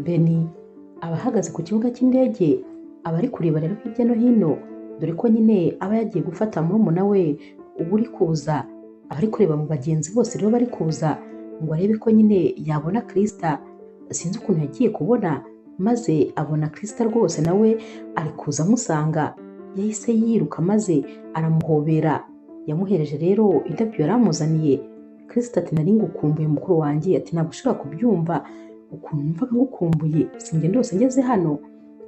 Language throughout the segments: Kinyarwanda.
Beni aba ahagaze ku kibuga cy'indege, aba ari kureba rero hirya no hino, dore ko nyine aba yagiye gufata murumuna we uba uri kuza, aba ari kureba mu bagenzi bose rero bari kuza ngo arebe ko nyine yabona Krista. Sinzi ukuntu yagiye kubona maze abona Krista rwose nawe ari kuza amusanga, yahise yiruka maze aramuhobera, yamuhereje rero indabyo yari amuzaniye. Krista ati nari ngukumbuye mukuru wanjye, ati ntabwo ushobora kubyumva ukuntu numvaga ngukumbuye, sinjye ndose ngeze hano.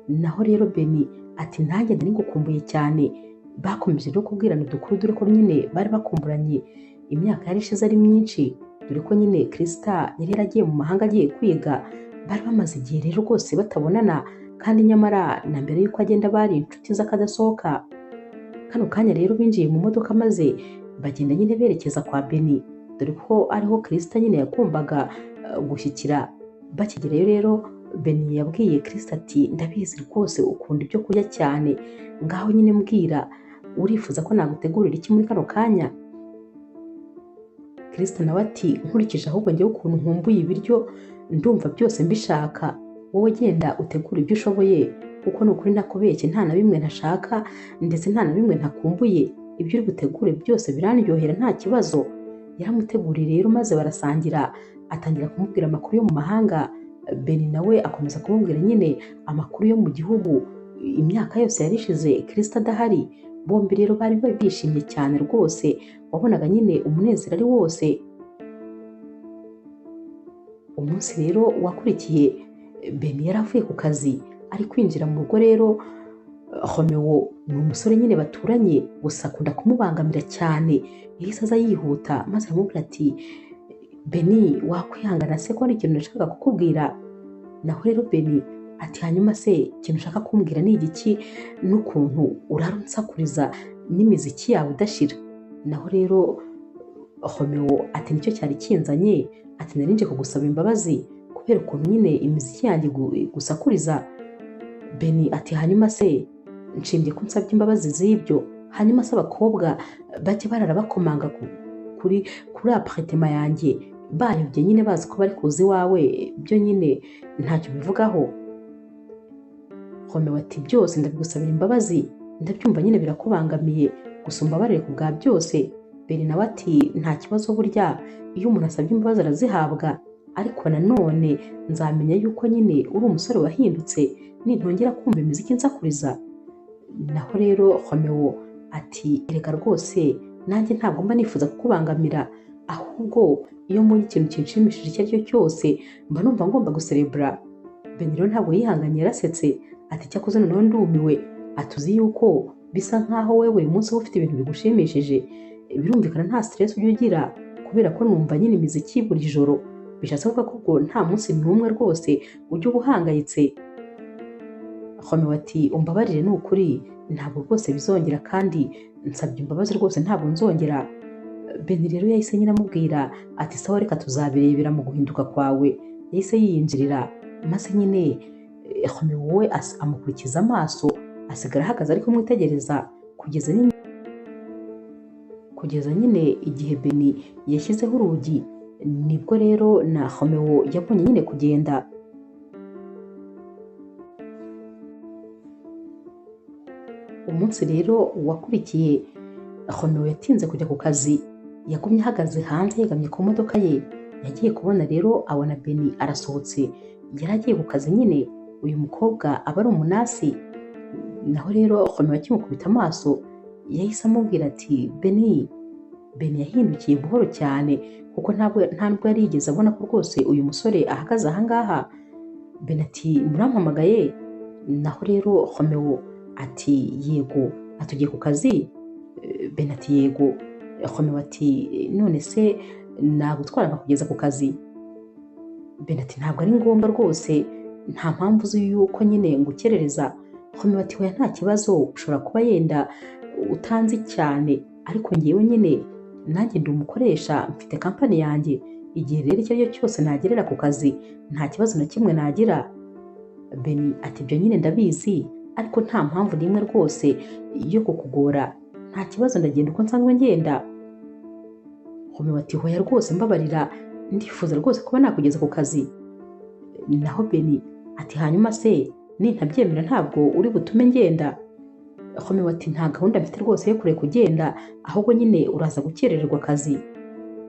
Naho rero Beni ati nanjye nari ngukumbuye cyane. Bakomeje rero kubwirana udukuru, dore ko nyine bari bakumburanye, imyaka yari ishize ari myinshi, dore ko nyine Krista yari yaragiye mu mahanga agiye kwiga, bari bamaze igihe rero rwose batabonana, kandi nyamara na mbere y'uko agenda bari inshuti z'akadasohoka. Kano kanya rero binjiye mu modoka maze bagenda nyine berekeza kwa Beni, dore ko ariho Krista nyine yagombaga gushyikira. Bakigerayo rero Beni yabwiye Krista ati ndabizi rwose ukunda ibyo kurya cyane, ngaho nyine mbwira urifuza ko nagutegurira iki muri kano kanya? Krista nawe ati nkurikije ahubwo njyewe ukuntu nkumbuye ibiryo ndumva byose mbishaka, wowe genda utegura ibyo ushoboye, kuko ni ukuri nakubeshye nta na bimwe ntashaka ndetse nta na bimwe ntakumbuye, ibyo uri butegure byose birandyohera nta kibazo. Yaramuteguriye rero maze barasangira, atangira kumubwira amakuru yo mu mahanga. Beni nawe akomeza kumubwira nyine amakuru yo mu gihugu, imyaka yose yari ishize Krista adahari. Bombi rero bari bishimye cyane rwose, wabonaga nyine umunezero ari wose. Umunsi rero wakurikiye Beni yari avuye ku kazi, ari kwinjira mu rugo rero Romeo ni umusore nyine baturanye, gusa akunda kumubangamira cyane. Yahise aza yihuta maze aramubwira ati Beni wakwihangana se ko hari ikintu nashakaga kukubwira? Naho rero Beni ati hanyuma se ikintu ushaka kumbwira ni igiki, n'ukuntu urara unsakuriza n'imiziki yawe idashira? Naho rero Romeo ati nicyo cyari kinzanye, ati nari nje kugusaba imbabazi kubera ukuntu nyine imiziki yanjye gusakuriza. Beni ati hanyuma se nshingiye ko nsabye imbabazi z'ibyo, hanyuma se abakobwa bajye barara bakomanga kuri aparitema yanjye bayobye nyine bazi ko bari kuza iwawe, byo nyine ntacyo bivugaho? Romeo ati byose ndabigusabira imbabazi, ndabyumva nyine birakubangamiye, gusa umbabarire ku bwa byose. Beni nawe ati nta kibazo, burya iyo umuntu asabye imbabazi arazihabwa, ariko nanone nzamenya yuko nyine uri umusore wahindutse nintongera kumva imiziki nsakuriza. Naho rero Romeo ati erega rwose nanjye ntabwo mba nifuza kukubangamira, ahubwo iyo mbonye ikintu kinshimishije icyo ari cyo cyose mba numva ngomba guserebura. Beni rero ntabwo yihanganye, yarasetse ati cyakoze noneho ndumiwe, atuzi yuko bisa nkaho wowe buri munsi uba ufite ibintu bigushimishije, birumvikana nta stress ujya ugira kubera ko numva nyine imiziki buri joro, bishatse kuvuga ko ubwo nta munsi n'umwe rwose ujya uba uhangayitse. Romeo ati umbabarire ni ukuri ntabwo rwose bizongera, kandi nsabye imbabazi rwose ntabwo nzongera. Beni rero yahise nyine amubwira ati sawa reka tuzabirebera mu guhinduka kwawe. Yahise yiyinjirira maze nyine Romeo we amukurikiza amaso, asigara ahagaze ari kumwitegereza kugeza nyine igihe Beni yashyizeho urugi. Nibwo rero na Romeo yabonye nyine kugenda. Umunsi rero wakurikiye Romeo yatinze kujya ku kazi, yagumye ahagaze hanze yegamye ku modoka ye. Yagiye kubona rero abona Beni arasohotse, yari agiye ku kazi nyine. Uyu mukobwa aba ari umunasi. Naho rero Romeo akimukubita amaso yahise amubwira ati Beni. Beni yahindukiye buhoro cyane kuko nta nubwo yari yigeze abona ko rwose uyu musore ahagaze ahangaha. Beni ati murampamagaye? Naho rero Romeo ati yego, atugiye ku kazi? Beni ati yego. Romeo ati none se nagutwara nkakugeza ku kazi? Beni ati ntabwo ari ngombwa rwose, nta mpamvu uzi yuko nyine ngukerereza. Romeo ati hoya nta kibazo, ushobora kuba yenda utanzi cyane, ariko ngewe nyine nanjye ndi umukoresha, mfite kampani yanjye, igihe rero icyo ari cyo cyose nagerera ku kazi nta kibazo na kimwe nagira. Beni ati ibyo nyine ndabizi, ariko nta mpamvu n'imwe rwose yo kukugora, nta kibazo ndagenda uko nsanzwe ngenda. Romeo ati hoya rwose mbabarira, ndifuza rwose kuba nakugeza ku kazi. Naho Beni ati hanyuma se nintabyemera ntabwo uri butume ngenda? Romeo ati nta gahunda mfite rwose yo kureka ugenda, ahubwo nyine uraza gukerererwa akazi.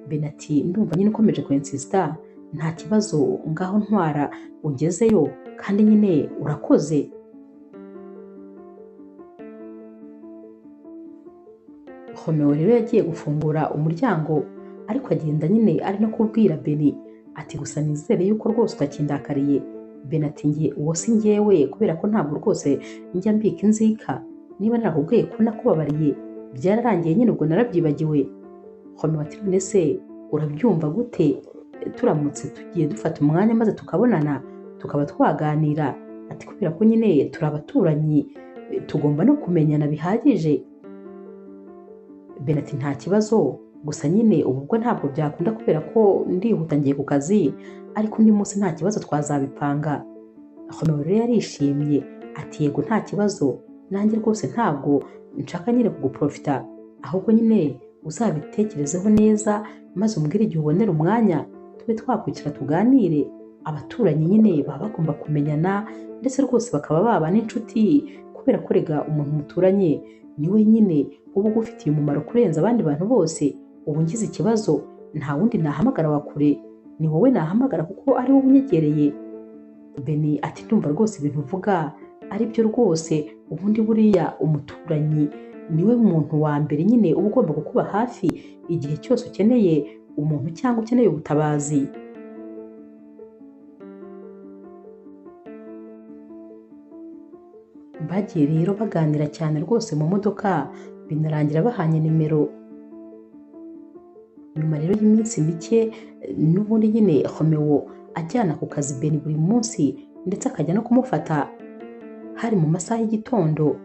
Ben ati ndumva nyine ukomeje kwensisita, nta kibazo ngaho ntwara ungezeyo kandi nyine urakoze. Romeo rero yagiye gufungura umuryango ariko agenda nyine ari no kubwira Ben ati gusa nizere yuko rwose utakindakariye. Ben ati ngiye uwo si njyewe kubera ko ntabwo rwose njya mbika inzika, niba narakubwiye ko nakubabariye byararangiye nyine ubwo narabyibagiwe. Romeo ati none se urabyumva gute turamutse tugiye dufata umwanya maze tukabonana tukaba twaganira? Ati kubera ko nyine turi abaturanyi tugomba no kumenyana bihagije. Ben ati nta kibazo, gusa nyine ubu bwo ntabwo byakunda kubera ko ndihuta ngiye ku kazi, ariko undi munsi nta kibazo twazabipanga. Romeo rero yarishimye ati yego nta kibazo, nanjye rwose ntabwo nshaka nyine kuguprofita, ahubwo nyine uzabitekerezeho neza maze umbwire igihe ubonera umwanya tube twakwicara tuganire. Abaturanyi nyine baba bagomba kumenyana ndetse rwose bakaba baba n'inshuti, kubera ko rega umuntu muturanye niwe nyine uba ugufitiye umumaro kurenza abandi bantu bose. Ubu ngize ikibazo nta wundi nahamagara wa kure, ni wowe nahamagara kuko ari wowe unyegereye. Ben ati ndumva rwose ibintu uvuga ari byo rwose, ubundi buriya umuturanyi niwe muntu wa mbere nyine uba ugomba kukuba hafi igihe cyose ukeneye umuntu cyangwa ukeneye ubutabazi. Bagiye rero baganira cyane rwose mu modoka binarangira bahanye nimero. Nyuma rero y'iminsi mike n'ubundi nyine Romeo ajyana ku kazi Ben buri munsi ndetse akajya no kumufata hari mu masaha y'igitondo,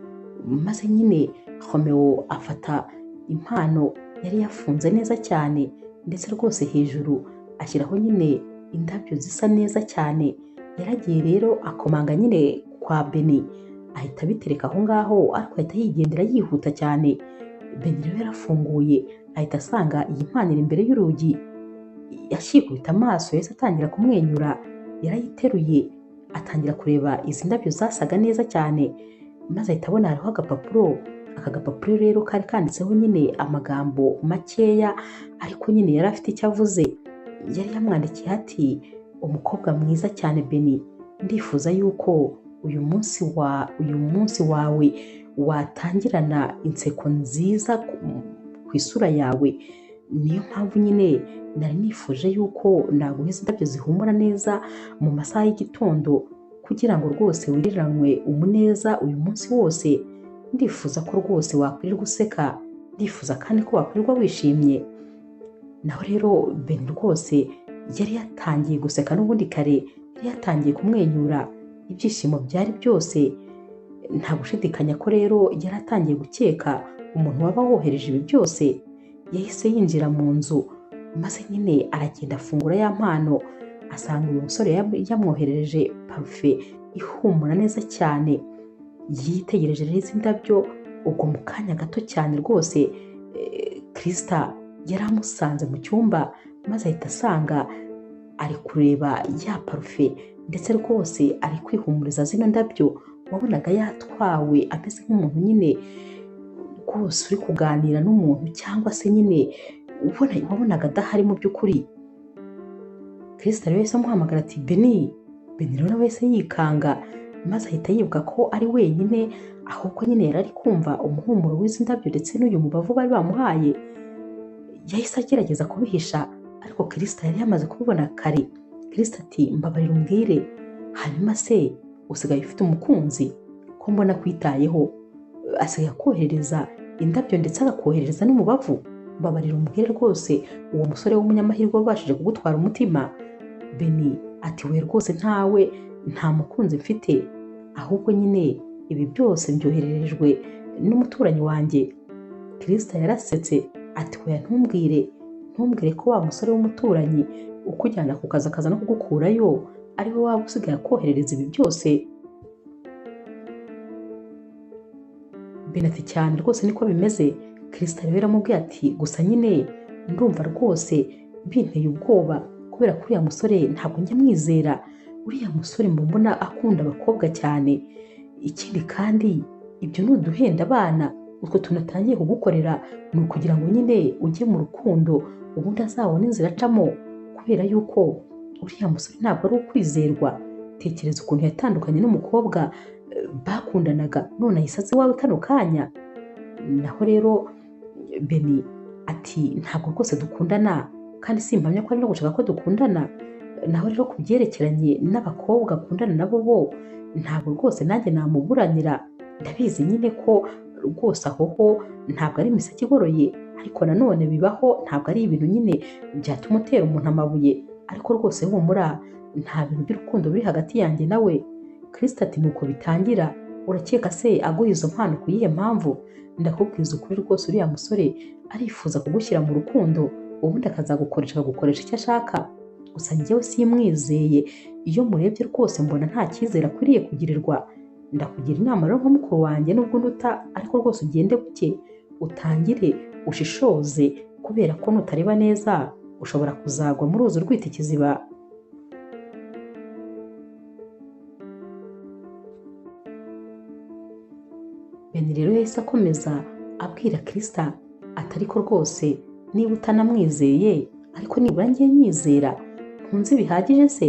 maze nyine Romeo afata impano yari yafunze neza cyane ndetse rwose hejuru ashyiraho nyine indabyo zisa neza cyane. Yaragiye rero akomanga nyine kwa Ben ahita abitereka aho ngaho ariko ahita yigendera yihuta cyane. Ben rero yarafunguye ahita asanga iyi mpano iri imbere y'urugi, yashikubita amaso yahise atangira kumwenyura, yarayiteruye atangira kureba izi ndabyo zasaga neza cyane, maze ahita abona hariho agapapuro. Aka gapapuro rero kari kanditseho nyine amagambo makeya ariko nyine yari afite icyo avuze. Yari yamwandikiye ati umukobwa mwiza cyane Ben, ndifuza yuko uyu munsi wawe watangirana inseko nziza ku isura yawe. Niyo mpamvu nyine nari nifuje yuko naguheza indabyo zihumura neza mu masaha y'igitondo kugira ngo rwose wiriranwe umuneza uyu munsi wose. Ndifuza ko rwose wakwirirwa useka, ndifuza kandi ko wakwirirwa wishimye. Naho rero Ben rwose yari yatangiye guseka n'ubundi kare, yari yatangiye kumwenyura, ibyishimo byari byose. Nta gushidikanya ko rero yari atangiye gukeka umuntu waba wohereje ibi byose. Yahise yinjira mu nzu maze nyine aragenda afungura ya mpano, asanga uyu musore yamwoherereje parufe ihumura neza cyane. Yitegereje rero izi ndabyo, ubwo mu kanya gato cyane rwose Krista yari amusanze mu cyumba maze ahita asanga ari kureba ya parufe ndetse rwose ari kwihumuriza zino ndabyo. Wabonaga yatwawe ameze nk'umuntu nyine rwose uri kuganira n'umuntu cyangwa se nyine wabonaga adahari mu by'ukuri. Krista rero yahise amuhamagara ati Ben rero nawe wese yikanga maze ahita yibuka ko ari wenyine, ahubwo nyine yari ari kumva umuhumuro w'izi ndabyo ndetse n'uyu mubavu bari bamuhaye. Yahise agerageza kubihisha ariko Krista yari yamaze kubibona kare. Krista ati mbabarira umbwire, hanyuma se usigaye ufite umukunzi ko mbona kwitayeho, asigaye akoherereza indabyo ndetse agakoherereza n'umubavu? Mbabarira umbwire rwose uwo musore w'umunyamahirwe wabashije kugutwara umutima. Ben ati we rwose nta mukunzi mfite, ahubwo nyine ibi byose mbyohererejwe n'umuturanyi wanjye. Krista yarasetse ati oya ntumbwire ko wa musore w'umuturanyi ukujyana ku kazi akaza no kugukurayo ari we waba usigaye akoherereza ibi byose? Ben ati cyane rwose niko bimeze. Krista rero aramubwiye ati gusa nyine ndumva rwose binteye ubwoba kubera ko uriya musore ntabwo njya mwizera. uriya musore mbona akunda abakobwa cyane, ikindi kandi ibyo ni uduhenda abana, utwo tunatangiye kugukorera ni ukugira ngo nyine ujye mu rukundo ubundi azabone inzira acamo, kubera yuko uriya musore ntabwo ari ukwizerwa. Tekereza ukuntu yatandukanye n'umukobwa bakundanaga none ahise aza iwawe kano kanya. Naho rero Beni ati ntabwo rwose dukundana kandi simpamya ko ari no gushaka ko dukundana. Naho rero ku byerekeranye n'abakobwa akundana nabo bo ntabwo rwose nanjye namuburanira, ndabizi nyine ko rwose aho ho ntabwo ari imiseke igoroye, ariko nanone bibaho, ntabwo ari ibintu nyine byatuma utera umuntu amabuye, ariko rwose humura nta bintu by'urukundo biri hagati yanjye nawe. Kristo ati nuko bitangira, urakeka se aguha izo mpano ku yihe mpamvu? Ndakubwiza ukuri rwose uriya musore arifuza kugushyira mu rukundo ubundi akazagukoresha akagukoresha icyo ashaka, gusa njyewe simwizeye. Iyo murebye rwose mbona nta cyizere akwiriye kugirirwa. Ndakugira inama rero nka mukuru wanjye nubwo nduta, ariko rwose ugende buke utangire ushishoze, kubera ko nutareba neza ushobora kuzagwa mu ruzi rwita ikiziba. Beni rero yahise akomeza abwira Krista ati ariko rwose niba utanamwizeye ariko nibura ngiye nyizera, ntunzi bihagije se?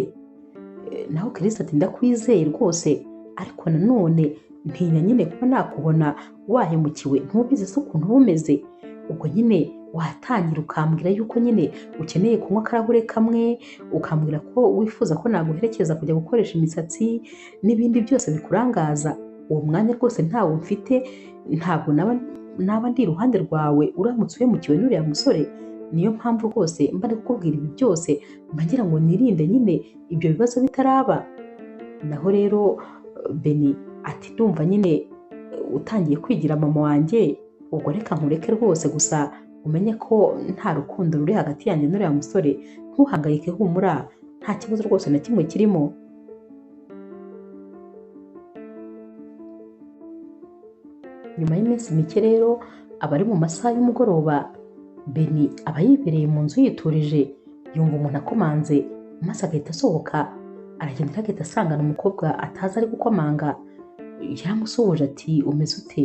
Naho Krista ati ndakwizeye rwose, ariko nanone ntinya nyine kuba nakubona wahemukiwe, ntubizi se ukuntu uba umeze. Ubwo nyine watangira ukambwira yuko nyine ukeneye kunywa akarahure kamwe, ukambwira ko wifuza ko naguherekeza kujya gukoresha imisatsi n'ibindi byose bikurangaza. Uwo mwanya rwose ntawo mfite, ntabwo naba ndi iruhande rwawe uramutse uhemukiwe n'uriya musore. Niyo mpamvu rwose mba ndi kukubwira ibi byose, mba ngira ngo nirinde nyine ibyo bibazo bitaraba. Naho rero Beni ati ndumva nyine utangiye kwigira mama wanjye, ubwo reka nkureke rwose, gusa umenye ko nta rukundo ruri hagati yanjye n'uriya musore. Ntuhangayike, humura, nta kibazo rwose na kimwe kirimo. Nyuma y'iminsi mike rero aba ari mu masaha y'umugoroba, Beni aba yibereye mu nzu yiturije, yumva umuntu akomanze maze agahita asohoka. Aragenda agahita asangana umukobwa atazi ari gukomanga. Yaramusuhuje ati umeze ute,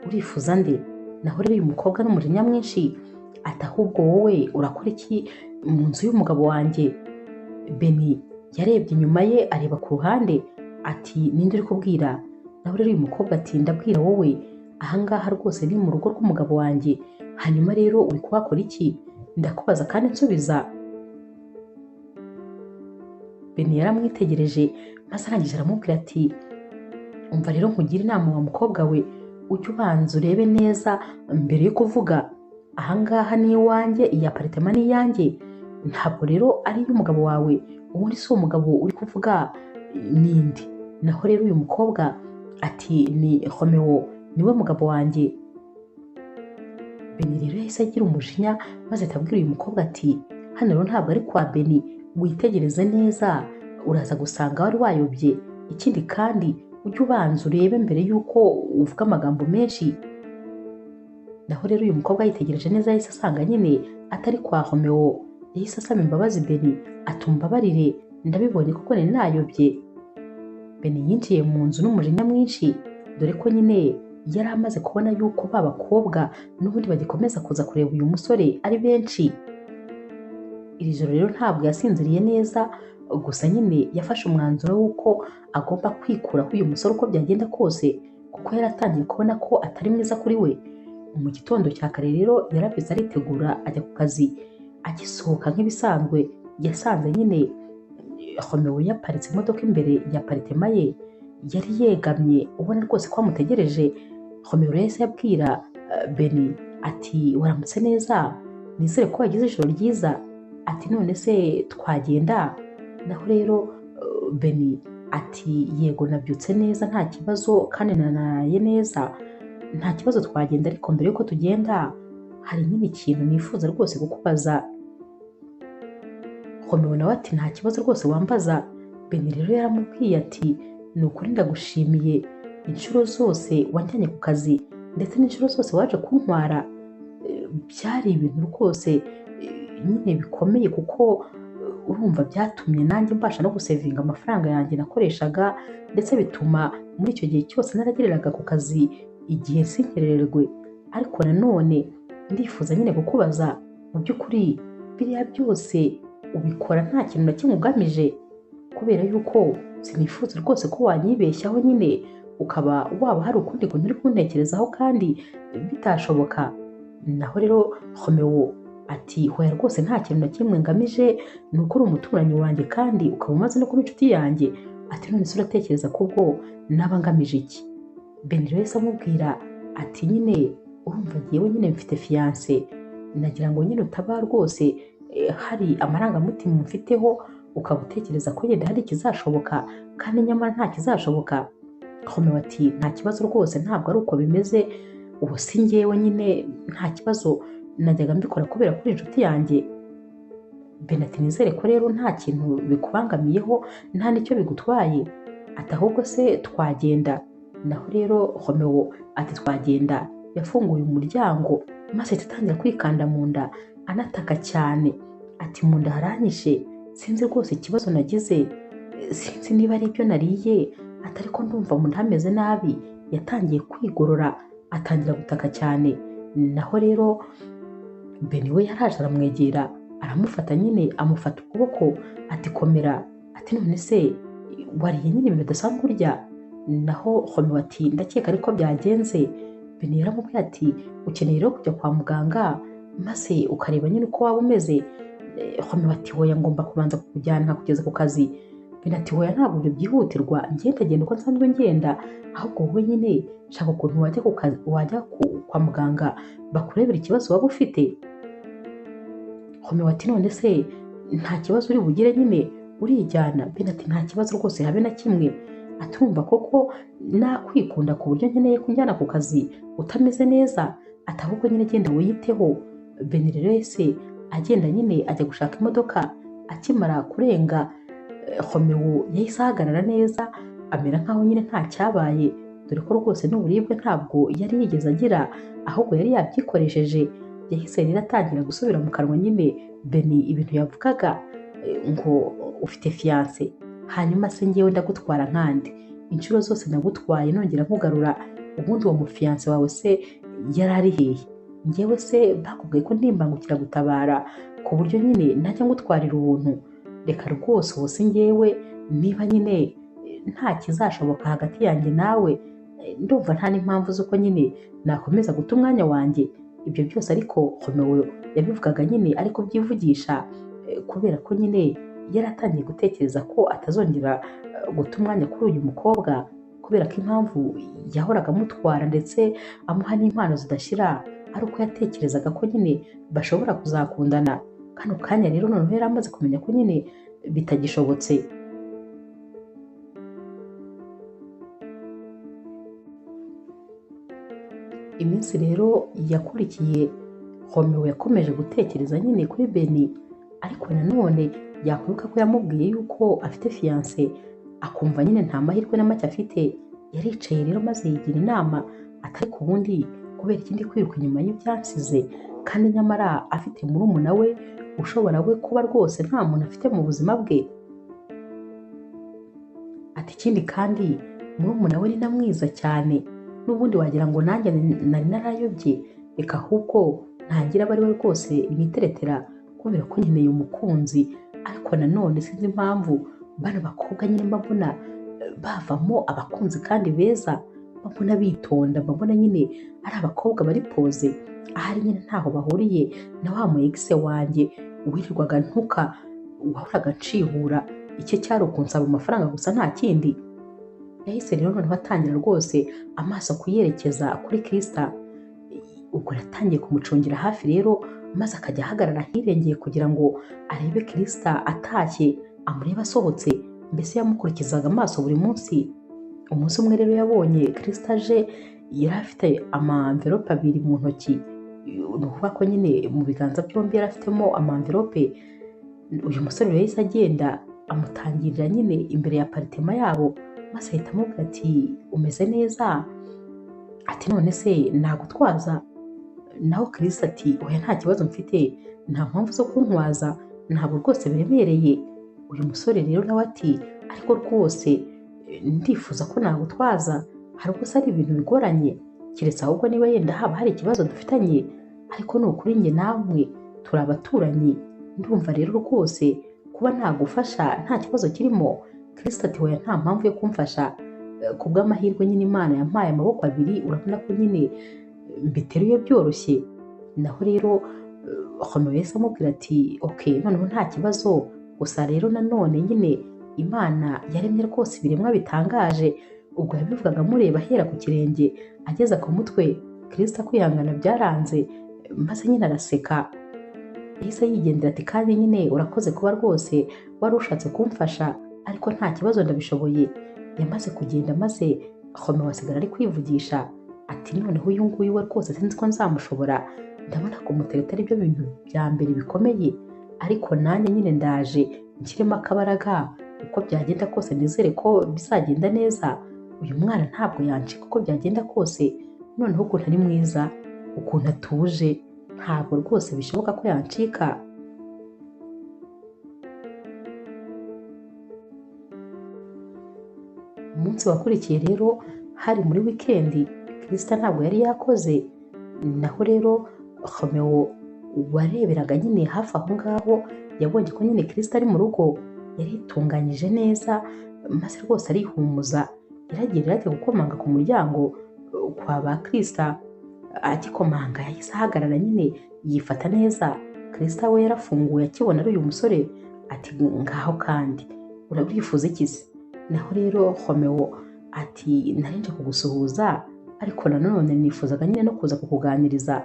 urifuza nde? Naho rero uyu mukobwa n'umujinya mwinshi ati ahubwo wowe urakora iki mu nzu y'umugabo wanjye? Beni yarebye inyuma ye areba ku ruhande ati ninde uri kubwira? Naho rero uyu mukobwa ati ndabwira wowe, ahangaha rwose ni mu rugo rw'umugabo wanjye, hanyuma rero uri kuhakora iki? Ndakubaza kandi nsubiza. Beni yaramwitegereje maze arangije aramubwira ati umva rero nkugira inama wa mukobwa we, ujye ubanza urebe neza mbere yo kuvuga. Ahangaha ni iwanjye, iyi aparitema ni iyanjye, ntabwo rero ari iy'umugabo wawe. Ubundi si uwo mugabo uri kuvuga ninde? Naho rero uyu mukobwa ati ni Romeo, niwe mugabo wanjye. Beni rero yahise agira umujinya maze atabwira uyu mukobwa ati hano rero ntabwo ari kwa Beni, witegereze neza uraza gusanga wari wayobye. Ikindi kandi ujye ubanza urebe mbere y'uko uvuga amagambo menshi. Naho rero uyu mukobwa yitegereje neza yahise asanga nyine atari kwa Romeo. Yahise asaba imbabazi Beni ati umbabarire, ndabibonye kuko nari nayobye. Beni yinjiye mu nzu n'umujinya mwinshi, dore ko nyine yari amaze kubona yuko ba bakobwa n'ubundi bagikomeza kuza kureba uyu musore ari benshi. Iri joro rero ntabwo yasinziriye neza, gusa nyine yafashe umwanzuro w'uko agomba kwikuraho uyu musore uko byagenda kose, kuko yari atangiye kubona ko atari mwiza kuri we. Mu gitondo cya kare rero yarabyutse aritegura ajya ku kazi. Agisohoka nk'ibisanzwe yasanze nyine Romeo yaparitse imodoka imbere ya aparitema ye, yari yegamye ubona rwose ko amutegereje. Romeo yahise yabwira Beni ati waramutse neza, nizere ko wagize ijoro ryiza. Ati none se twagenda? Naho rero Beni ati yego nabyutse neza nta kibazo kandi nanaye neza, nta kibazo twagenda, ariko mbere yuko tugenda hari nyine ikintu nifuza rwose kukubaza. Romeo nawe ati nta kibazo rwose wambaza. Beni rero yaramubwiye ati ni ukuri ndagushimiye inshuro zose wanjyanye ku kazi ndetse n'inshuro zose waje kuntwara. Byari ibintu rwose nyine bikomeye kuko urumva byatumye nanjye mbasha no gusevinga amafaranga yanjye nakoreshaga, ndetse bituma muri icyo gihe cyose naragereraga ku kazi igihe sinkerererwe. Ariko nanone ndifuza nyine kukubaza, mu by'ukuri biriya byose ubikora nta kintu na kimwe ugamije? Kubera yuko sinifuza rwose ko wanyibeshyaho nyine ukaba waba hari ukundi kuntu uri kuntekerezaho kandi bitashoboka. Naho rero Romeo ati hoya rwose nta kintu na kimwe ngamije, ni uko uri umuturanyi wanjye kandi ukaba umaze no kuba inshuti yanjye. Ati none se uratekereza ko ubwo naba ngamije iki? Ben rero yahise amubwira ati nyine urumva jyewe nyine mfite fiance, nagira ngo nyine utaba rwose hari amarangamutima umfiteho ukaba utekereza ko yenda hari ikizashoboka kandi nyamara nta kizashoboka. Romeo ati nta kibazo rwose, ntabwo ari uko bimeze, ubu si njyewe nyine, nta kibazo, najyaga mbikora kubera ko uri inshuti yanjye. Ben ati nizere ko rero nta kintu bikubangamiyeho, nta n'icyo bigutwaye. Ati ahubwo se twagenda? Naho rero Romeo ati twagenda. Yafunguye umuryango maze ahita atangira kwikanda mu nda anataka cyane. Ati mu nda haranyishe, sinzi rwose ikibazo nagize, sinzi niba ari ibyo nariye, ati ariko ndumva mu nda hameze nabi. Yatangiye kwigorora atangira gutaka cyane. Naho rero Ben we yaraje aramwegera aramufata nyine amufata ukuboko ati komera. Ati none se wariye nyine ibintu udasanzwe urya? Naho Romeo ati ndakeka ariko byagenze. Ben yaramubwiye ati ukeneye rero kujya kwa muganga maze ukareba nyine uko waba umeze. Romeo ati hoya ngomba kubanza kukujyana nkakugeza ku kazi. Ben ati hoya ntabwo ibyo byihutirwa, njye ndagenda uko nsanzwe ngenda, ahubwo wowe nyine shaka ukuntu wajya kwa muganga bakurebera ikibazo waba ufite. Romeo ati none se nta kibazo uri bugire nyine urijyana? Ben ati nta kibazo rwose habe na kimwe. Ati urumva koko nakwikunda ku buryo nkeneye kunjyana ku kazi utameze neza? Ati ahubwo nyine genda wiyiteho. Ben rero yahise agenda nyine ajya gushaka imodoka. Akimara kurenga Romeo yahise ahagarara neza amera nkaho nyine nta cyabaye, dore ko rwose n'uburibwe ntabwo yari yigeze agira, ahubwo yari yabyikoresheje. Yahise rero atangira gusubira mu kanwa nyine Ben ibintu yavugaga ngo ufite fiance, hanyuma se njyewe ndagutwara nkande? Inshuro zose nagutwaye nongera nkugarura, ubundi uwo mufiance wawe se yari ari hehe? Njyewe se bakubwiye ko ndimbangukira gutabara ku buryo nyine najya ngutwarira ubuntu? Reka rwose uwo si njyewe, niba nyine nta kizashoboka hagati yanjye nawe, ndumva nta n'impamvu z'uko nyine nakomeza guta umwanya wanjye. Ibyo byose ariko Romeo yabivugaga nyine ariko byivugisha, kubera ko nyine yari atangiye gutekereza ko atazongera guta umwanya kuri uyu mukobwa, kubera ko impamvu yahoraga amutwara ndetse amuha n'impano zidashira ari uko yatekerezaga ko nyine bashobora kuzakundana. Kano kanya rero noneho yari amaze kumenya ko nyine bitagishobotse. Iminsi rero yakurikiye Romeo yakomeje gutekereza nyine kuri Ben, ariko nanone yakwibuka ko yamubwiye yuko afite fiance akumva nyine nta mahirwe na make afite. Yaricaye rero maze yigira inama atari ku bundi kubera ikindi kwiruka inyuma y'ibyansize, kandi nyamara afite murumuna we ushobora we kuba rwose nta muntu afite mu buzima bwe. Ati ikindi kandi murumuna we ni na mwiza cyane, n'ubundi wagira ngo nanjye nari narayobye, reka ahubwo ntangira aba ari we rwose niteretera kubera ko nkeneye umukunzi. Ariko nanone sinzi impamvu bano bakobwa nyine mbabona bavamo abakunzi kandi beza, mbabona bitonda, mbabona nyine ari abakobwa bari poze, ahari nyine ntaho bahuriye na wa mu ex wanjye wirirwaga ntuka, wahoraga ncihura, icye cyari ukunsaba amafaranga gusa nta kindi. Yahise rero noneho atangira rwose amaso kuyerekeza kuri Krista. Ubwo yatangiye kumucungira hafi rero maze akajya ahagarara ahirengeye kugira ngo arebe Krista atashye, amurebe asohotse, mbese yamukurikizaga amaso buri munsi. Umunsi umwe rero yabonye Krista aje, yari afite amamverope abiri mu ntoki, ni ukuvuga ko nyine mu biganza byombi yari afitemo amamverope. Uyu musore rero yahise agenda amutangirira nyine imbere ya aparitema yabo, maze ahita amubwira ati umeze neza? Ati none se nagutwaza? Naho Krista ati oya nta kibazo mfite, nta mpamvu zo kuntwaza, ntabwo rwose biremereye. Uyu musore rero nawe ati ariko rwose ndifuza ko nagutwaza, hari ubwo se ari ibintu bigoranye, keretse ahubwo niba yenda haba hari ikibazo dufitanye, ariko ni ukuri njye namwe turi abaturanyi, ndumva rero rwose kuba nagufasha nta kibazo kirimo. Kristo ati hoya nta mpamvu yo kumfasha, ku bw'amahirwe nyine Imana yampaye amaboko abiri, urabona ko nyine mbiteruye byoroshye. Naho rero Romeo yahise amubwira ati okay, noneho nta kibazo, gusa rero nanone nyine Imana yaremye rwose ibiremwa bitangaje. Ubwo yabivugaga amureba ahera ku kirenge ageza ku mutwe. Kristo kwihangana byaranze, maze nyine araseka, yahise yigendera ati kandi nyine urakoze kuba rwose wari ushatse kumfasha, ariko nta kibazo ndabishoboye. Yamaze kugenda maze Romeo asigara ari kwivugisha ati noneho uyu nguyu we rwose sinzi ko nzamushobora, ndabona kumutereta ari byo bintu bya mbere bikomeye, ariko nanjye nyine ndaje nshyiremo akabaraga, uko byagenda kose nizere ko bizagenda neza. Uyu mwana ntabwo yancika uko byagenda kose, noneho ukuntu ari mwiza, ukuntu atuje, ntabwo rwose bishoboka ko yancika. Umunsi wakurikiye rero hari muri wikendi, Kristo ntabwo yari yakoze. Naho rero Romeo wareberaga nyine hafi aho ngaho yabonye ko nyine Kristo ari mu rugo, yaritunganyije neza maze rwose arihumuza. Yaragiye rero ajya gukomanga ku muryango kwa ba Kristo. Agikomanga yahise ahagarara nyine yifata neza. Kristo we yarafunguye akibona ari uyu musore ati ngaho kandi urabyifuza iki se? Naho rero Romeo ati narinje kugusuhuza, ariko nanone nifuzaga nyine no kuza kukuganiriza.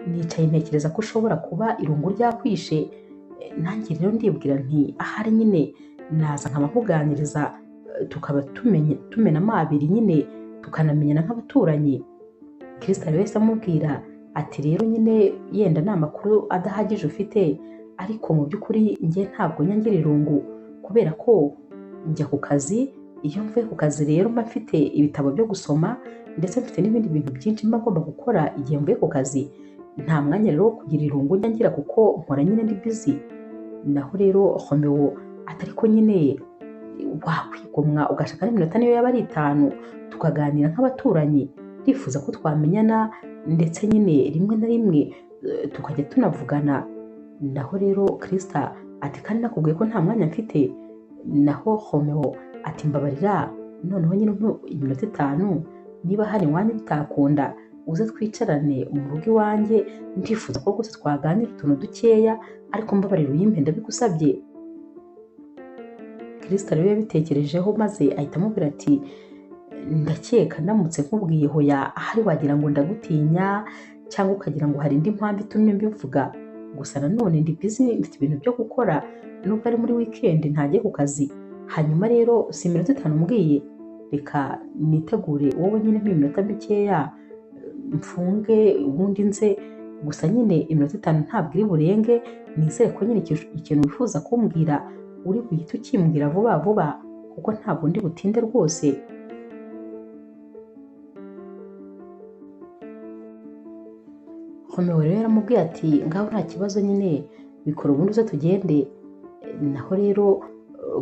Nicaye ntekereza ko ushobora kuba irungu ryakwishe, nanjye rero ndibwira nti ahari nyine naza nkaba nkuganiriza, tukaba tumena amabiri nyine tukanamenyana nk'abaturanyi. Kristo rero yahise amubwira ati rero nyine yenda ni amakuru adahagije ufite, ariko mu by'ukuri njye ntabwo nyangira irungu, kubera ko njya ku kazi. Iyo mvuye ku kazi rero mba mfite ibitabo byo gusoma, ndetse mfite n'ibindi bintu byinshi mba ngomba gukora igihe mvuye ku kazi. Nta mwanya rero wo kugira irungu nyangira kuko nkora nyine ndi busy. Naho rero Romeo atari ko nyine wakwigomwa ugashaka n'iminota niyo yaba ari 5 tukaganira nk'abaturanyi, ndifuza ko twamenyana ndetse nyine rimwe na rimwe tukajya tunavugana. Naho rero Kristo ati kandi nakubwiye ko nta mwanya mfite. Naho Romeo ati mbabarira, noneho nyine iminota 5 niba hari mwanya bitakunda uze twicarane mu rugo iwanjye, ndifuza ko rwose twaganira utuntu dukeya, ariko mbabarira uyimpe ndabigusabye. Kristo rero yabitekerejeho maze ahita amubwira ati ndakeka ndamutse nkubwiye hoya ahari wagira ngo ndagutinya, cyangwa ukagira ngo hari indi mpamvu itumye mbivuga, gusa nanone ndi busy mfite ibintu byo gukora, nubwo ari muri weekend ntagiye ku kazi. Hanyuma rero si iminota 5 mbwiye, reka nitegure wowe nyine nk'iminota mikeya mfunge ubundi nze, gusa nyine iminota 5 ntabwo iri burenge. Nizere ko nyine ikintu wifuza kumbwira uri buhite ukimbwira vuba vuba, kuko ntabwo ndi butinde rwose. Romeo rero yaramubwiye ati ngaho nta kibazo nyine bikora ubundi uze tugende. Naho rero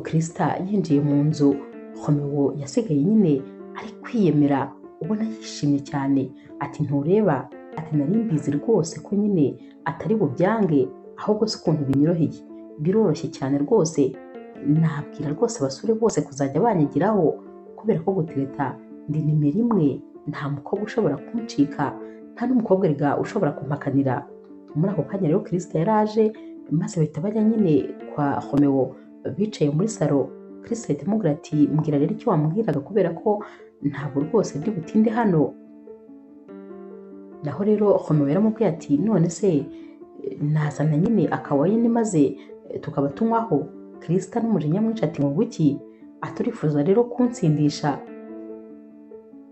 Kristo yinjiye mu nzu, Romeo yasigaye nyine ari kwiyemera, ubona yishimye cyane. Ati ntureba, ati nari mbizi rwose ko nyine atari bubyange, ahubwo se ukuntu binyoroheye, biroroshye cyane rwose. Nabwira rwose abasore bose kuzajya banyigiraho, kubera ko gutereta ndi nimero 1, nta mukobwa ushobora kuncika, nta n'umukobwa rega ushobora kumpakanira. Muri ako kanya rero Kristo yaraje maze bahita bajya nyine kwa Romeo, bicaye muri salo. Kristo ahita amubwira ati mbwira rero icyo wambwiraga, kubera ko ntabwo rwose ndi butinde hano. Naho rero Romeo yaramubwiye ati none se nazana nyine akawayini maze tukaba tunywaho. Kristo n'umujinya mwinshi ati ngo guki, aturifuza rero kunsindisha.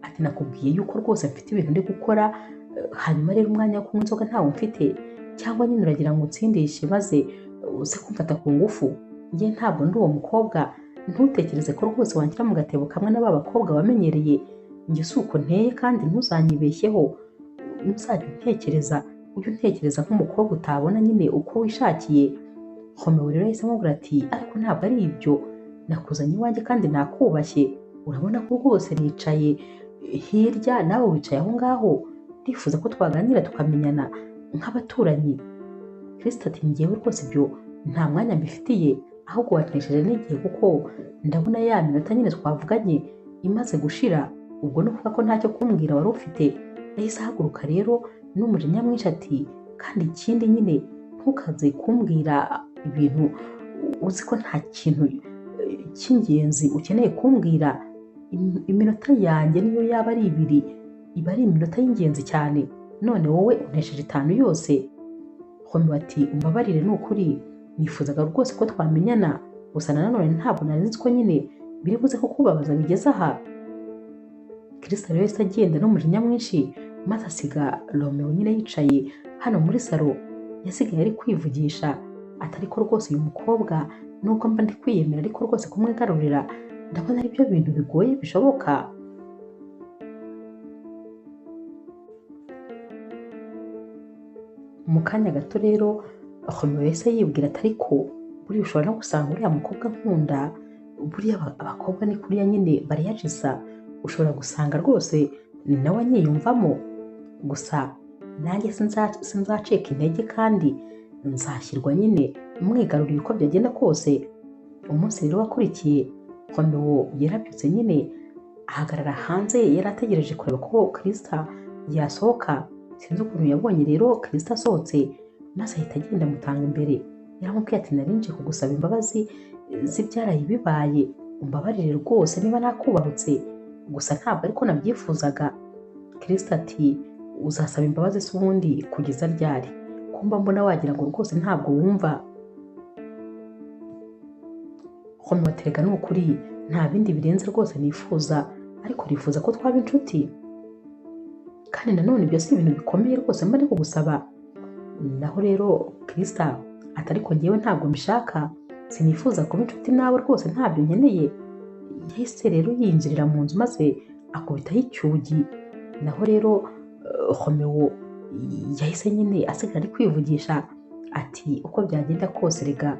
Ati nakubwiye yuko rwose mfite ibintu ndi gukora, hanyuma rero umwanya wo kunywa inzoga ntawo mfite, cyangwa nyine uragira ngo unsindishe maze uze kumfata ku ngufu. Njye ntabwo ndi uwo mukobwa, ntutekereze ko rwose wanshyira mu gatebo kamwe n'aba bakobwa wamenyereye. Njye si uko nteye, kandi ntuzanyibeshyeho. Ntuzajya untekereza, ujye untekereza nk'umukobwa utabona nyine uko wishakiye. Romeo rero yahise amubwira ati ariko ntabwo ari ibyo, nakuzanye iwanjye kandi nakubashye, urabona ko rwose nicaye hirya nawe wicaye aho ngaho, ndifuza ko twaganira tukamenyana nk'abaturanyi. Kristo ati njyewe rwose ibyo nta mwanya mbifitiye, ahubwo wantesheje n'igihe kuko ndabona ya minota nyine twavuganye imaze gushira, ubwo ni ukuvuga ko ntacyo kumbwira wari ufite. Yahise ahaguruka rero n'umujinya mwinshi ati kandi ikindi nyine ntukaze kumbwira ibintu uzi ko nta kintu cy'ingenzi ukeneye kumbwira. Iminota yanjye niyo yaba ari ibiri iba ari iminota y'ingenzi cyane, none wowe untesheje 5 yose. Romeo ati umbabarire ni ukuri nifuzaga rwose ko twamenyana, gusa nanone ntabwo nari nzi ko nyine biri buze ko kubabaza bigeze aha. Kristo rero yahise agenda n'umujinya mwinshi, maze asiga Romeo nyine yicaye hano muri salo. Yasigaye ari kwivugisha ati ariko rwose uyu mukobwa nubwo mba ndi kwiyemera ariko rwose kumwigarurira ndabona ari byo bintu bigoye bishoboka. Mu kanya gato rero Romeo yahise yibwira ati ariko buriya ushobora no gusanga uriya mukobwa nkunda, buriya abakobwa ni kuriya nyine bariyajiza, ushobora gusanga rwose nawe anyiyumvamo. Gusa nanjye sinzacika intege kandi nzashyirwa nyine mwigaruriye uko byagenda kose. Umunsi rero wakurikiye Romeo yarabyutse nyine ahagarara hanze, yari ategereje kureba ko Kristo yasohoka. Sinzi ukuntu yabonye rero Kristo asohotse, maze ahita agenda amutanga imbere. Yaramubwiye ati nari nje kugusaba imbabazi z'ibyaraye bibaye, umbabarire rwose niba nakubahutse, gusa ntabwo ariko nabyifuzaga. Kristo ati uzasaba imbabazi se ubundi kugeza ryari? Kumba mbona wagira ngo rwose ntabwo wumva. Romeo ati rega ni ukuri nta bindi birenze rwose nifuza, ariko nifuza ko twaba inshuti, kandi nanone ibyo si ibintu bikomeye rwose mba ndi kugusaba. Naho rero Kristo ati ariko njyewe ntabwo mbishaka, sinifuza kuba inshuti nawe rwose, ntabyo nkeneye. Yahise rero yinjirira mu nzu maze akubitaho icyugi. Naho rero Romeo yahise nyine asigara ari kwivugisha ati uko byagenda kose rega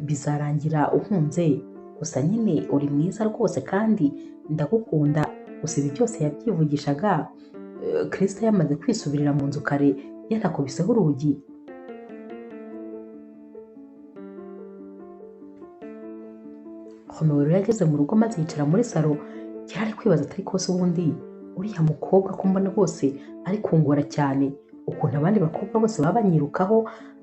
bizarangira uhunze, gusa nyine uri mwiza rwose kandi ndagukunda. Gusa ibi byose yabyivugishaga Kristo yamaze kwisubirira mu nzu kare yanakubiseho urugi. Romeo rero yageze mu rugo maze yicara muri salo, yari ari kwibaza atari kose ubundi uriya mukobwa ko mbona rwose ari kungora cyane, ukuntu abandi bakobwa bose baba banyirukaho,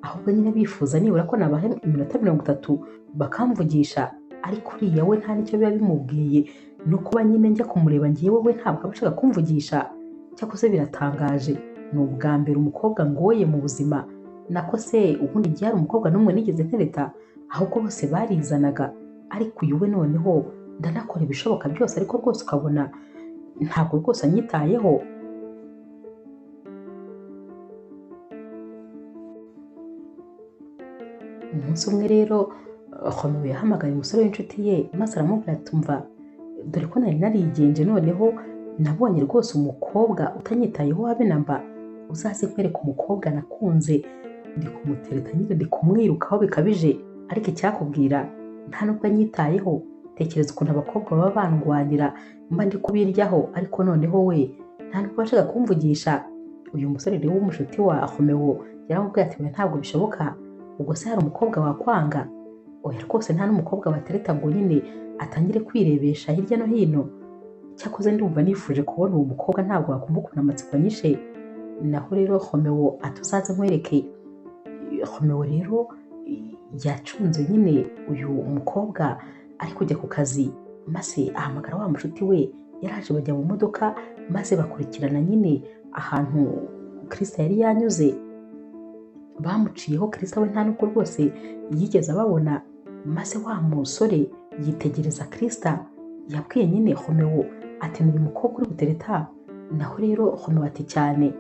ahubwo nyine bifuza nibura ko nabaha iminota 30 bakamvugisha, ariko uriya we nta nicyo biba bimubwiye, no kuba nyine njya kumureba ngewe we ntabwo aba ashaka kumvugisha. Cyakoze biratangaje, ni ubwa mbere umukobwa ngoye mu buzima. Nako se ubundi igihe hari umukobwa n'umwe nigeze ntereta, ahubwo bose barizanaga, ariko uyu we noneho ndanakora ibishoboka byose ariko rwose ukabona ntabwo rwose anyitayeho. Umunsi umwe rero Romeo yahamagaye umusore w'inshuti ye maze aramubwira ati umva, dore ko nari narigenje, noneho nabonye rwose umukobwa utanyitayeho habe namba, uzaze nkwereka umukobwa nakunze, ndi kumutereta nyine ndi kumwirukaho bikabije, ariko icyakubwira nta nubwo anyitayeho. Tekereza ukuntu abakobwa baba bandwanira mba ndi kubiryaho, ariko noneho we nta nubwo bashaka kumvugisha. Uyu musore rero w'umushuti wa Romeo yaramubwiye ati ntabwo bishoboka, ubwo se hari umukobwa wakwanga? Oya rwose nta n'umukobwa batereta ngo nyine atangire kwirebesha hirya no hino. Cyakoze ndumva nifuje kubona uwo mukobwa, ntabwo wakumva ukuntu amatsiko anyishe. Naho rero Romeo ati uzaze nkwereke. Romeo rero yacunze nyine uyu mukobwa ari kujya ku kazi, maze ahamagara wa mushuti we, yaraje bajya mu modoka maze bakurikirana nyine ahantu Kristo yari yanyuze. Bamuciyeho Kristo we nta nubwo rwose yigeze ababona, maze wa musore yitegereza Kristo. Yabwiye nyine Romeo ati uyu mukobwa uri gutereta? Naho rero Romeo ati cyane.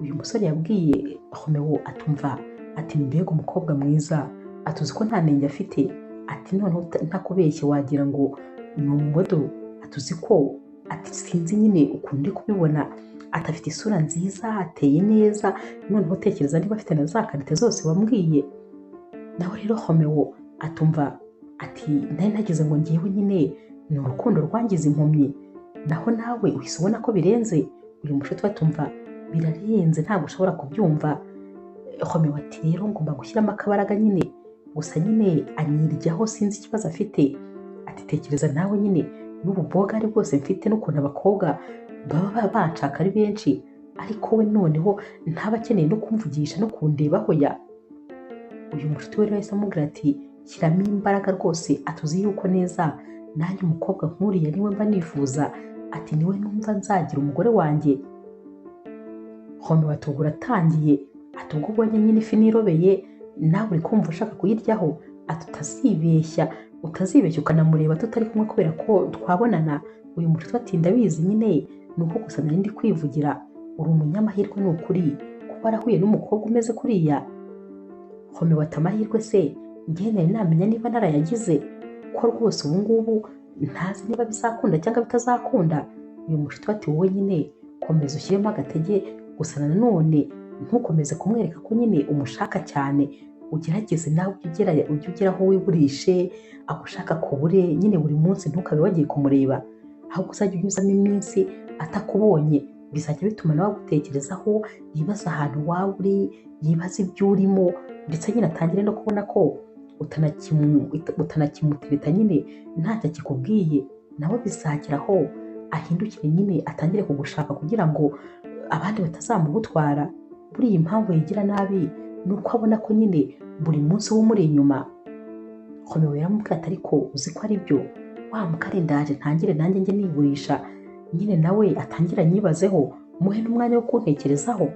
Uyu musore yabwiye Romeo atumva ati mbega umukobwa mwiza, atuzi ko nta nenge afite, ati noneho ntakubeshye wagira ngo ni umumodo, atuzi ko ati sinzi nyine ukuntu ndi kubibona, atafite isura nziza, ateye neza, noneho tekereza niba afite na za karite zose wambwiye. nawe rero Romeo atumva ati nari nagize ngo ngewe nyine ni urukundo rwangiza impumyi, naho nawe uhise ubona ko birenze. Uyu mushuti we atumva birarenze ntabwo ushobora kubyumva. Romeo ati rero ngomba gushyiramo akabaraga nyine, gusa nyine anyiryaho sinzi ikibazo afite. Ati tekereza nawe nyine n'ubu bwogari bwose mfite n'ukuntu abakobwa baba banshaka ari benshi, ariko we noneho ntaba akeneye no kumvugisha no kundebaho ya. Uyu mushuti we rero yahise amubwira ati shyiramo imbaraga rwose, atuzi yuko neza nanjye umukobwa nk'uriya niwe mba nifuza, ati niwe numva nzagira umugore wanjye. Romeo ati ubwo uratangiye, ati ubwo ubonye nyine ifi nirobeye nawe uri kumva ushaka kuyiryaho, ati utazibeshya ukanamureba tutari kumwe kubera ko twabonana. Uyu mushuti ati ndabizi nyine ni uko gusa nari ndi kwivugira, uri umunyamahirwe ni ukuri kuba warahuye n'umukobwa umeze kuriya. Romeo ati amahirwe se njye nari namenya niba narayagize, ko rwose ubu ngubu ntazi niba bizakunda cyangwa bitazakunda. Uyu mushuti ati wowe nyine komeza ushyiremo agatege, gusa nanone ntukomeze kumwereka ko nyine umushaka cyane, ugerageze nawe ujye ugera aho wiburishe, aho ushaka kubure nyine buri munsi ntukabe wagiye kumureba, ahubwo uzajya unyuzamo iminsi atakubonye, bizajya bituma nawe agutekerezaho, yibaza ahantu waba uri, yibaza ibyo urimo, ndetse nyine atangire no kubona ko utanakimutereta nyine ntacyo akikubwiye. Nawe bizageraho ahindukire nyine atangire kugushaka kugira ngo abandi batazamugutwara. Buriya impamvu yigira nabi ni uko abona ko nyine buri munsi uba umuri inyuma. Romeo yaramubwira ati ariko uzi ko ari byo, wa mukare ndaje ntangire nanjye njye niburisha, nyine nawe atangira anyibazeho, muhe n'umwanya wo kuntekerezaho.